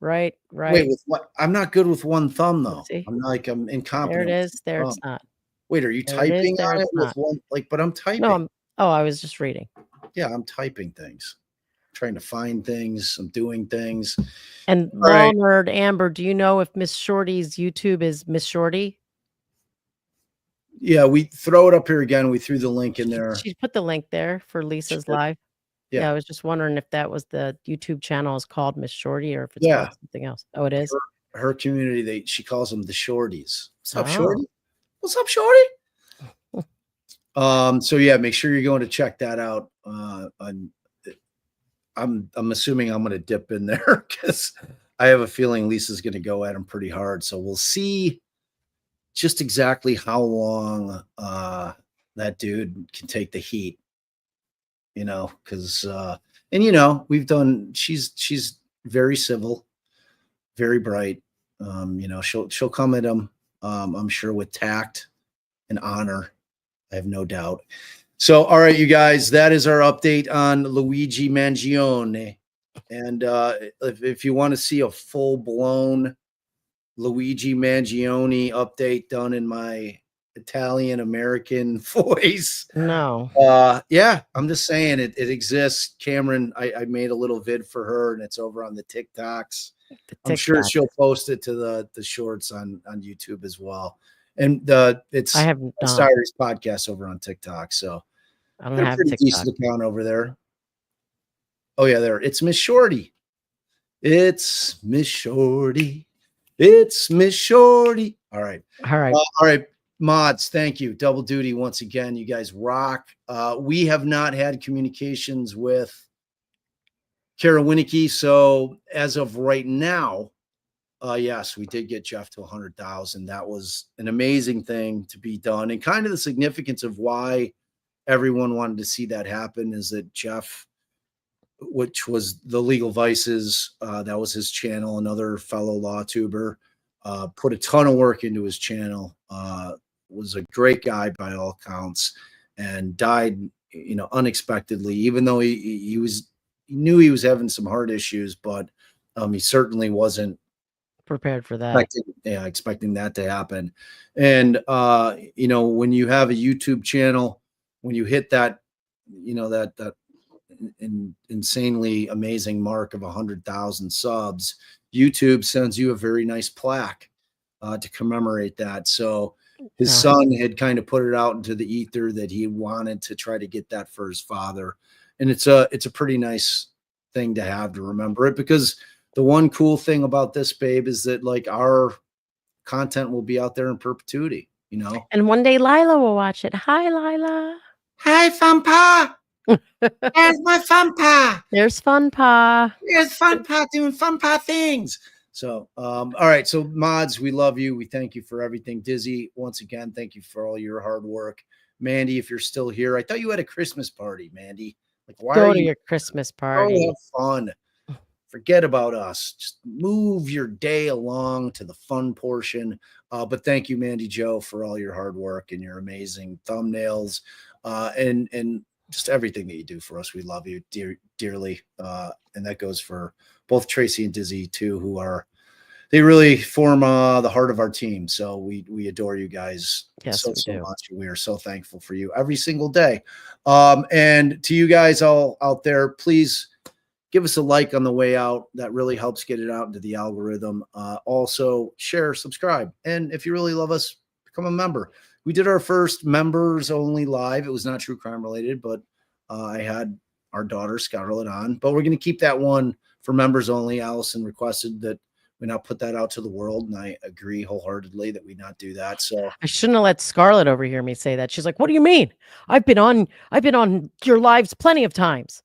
Right. Wait, with what? I'm not good with one thumb though. See? I'm incompetent. There it is. There it's not. Wait, are you typing on it with one? But I'm typing. No, I was just reading. Yeah, I'm typing things. I'm trying to find things. I'm doing things. And Law Nerd Amber, do you know if Miss Shorty's YouTube is Miss Shorty? Yeah, we throw it up here again. We threw the link in there. She put the link there for Lisa's live. Yeah, I was just wondering if that was the YouTube channel is called Miss Shorty or if it's called something else. Oh, it is. Her community, she calls them the Shorties. What's up, Shorty? What's up, Shorty? So yeah, make sure you're going to check that out. I'm assuming I'm going to dip in there because I have a feeling Lisa's going to go at him pretty hard. So we'll see just exactly how long that dude can take the heat, because we've done. She's very civil, very bright. She'll come at him. I'm sure with tact and honor. I have no doubt. So, all right, you guys, that is our update on Luigi Mangione. And if you want to see a full-blown Luigi Mangione update done in my Italian-American voice. No. Yeah, I'm just saying it exists. Cameron, I made a little vid for her, and it's over on the TikToks. I'm sure she'll post it to the shorts on YouTube as well. And it's I have Cyrus podcast over on TikTok. So I don't got a have pretty TikTok. decent account over there. Oh yeah, there. It's Miss Shorty. It's Miss Shorty. It's Miss Shorty. All right. All right. All right. Mods, thank you. Double duty once again. You guys rock. We have not had communications with Kara Winicky. So as of right now, yes, we did get Jeff to 100,000. That was an amazing thing to be done. And kind of the significance of why everyone wanted to see that happen is that Jeff, which was the Legal Vices, that was his channel, another fellow law tuber, put a ton of work into his channel, was a great guy by all accounts, and died, unexpectedly, even though he knew he was having some heart issues, but he certainly wasn't prepared for that. Expecting that to happen. And, when you have a YouTube channel, when you hit that, that insanely amazing mark of 100,000 subs, YouTube sends you a very nice plaque to commemorate that. So his son had kind of put it out into the ether that he wanted to try to get that for his father. And it's a pretty nice thing to have to remember it, because the one cool thing about this, babe, is that like our content will be out there in perpetuity, And one day Lila will watch it. Hi, Lila. Hi, Fun Pa. There's my Fun Pa. There's Fun Pa. There's Fun Pa doing Fun Pa things. So, all right. So, mods, we love you. We thank you for everything. Dizzy, once again, thank you for all your hard work. Mandy, if you're still here, I thought you had a Christmas party, Mandy. Like, why Go are to you your Christmas party? have fun? Forget about us. Just move your day along to the fun portion. But thank you, Mandy Joe, for all your hard work and your amazing thumbnails, and just everything that you do for us. We love you dearly. And that goes for both Tracy and Dizzy too, they really form the heart of our team. So we adore you guys so much. We are so thankful for you every single day. And to you guys all out there, please give us a like on the way out. That really helps get it out into the algorithm. Also share, subscribe. And if you really love us, become a member. We did our first members only live. It was not true crime related, but I had our daughter Scarlett on, but we're going to keep that one for members only. Allison requested that we not put that out to the world, and I agree wholeheartedly that we not do that. So I shouldn't have let Scarlett overhear me say that. She's like, "What do you mean? I've been on your lives plenty of times."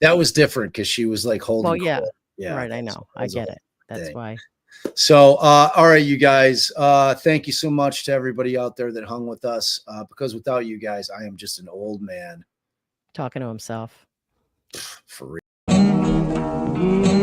that was different because she was like holding. Well, yeah, yeah, right. I know. I get it. That's why. So, all right, you guys, thank you so much to everybody out there that hung with us, because without you guys, I am just an old man talking to himself. For real.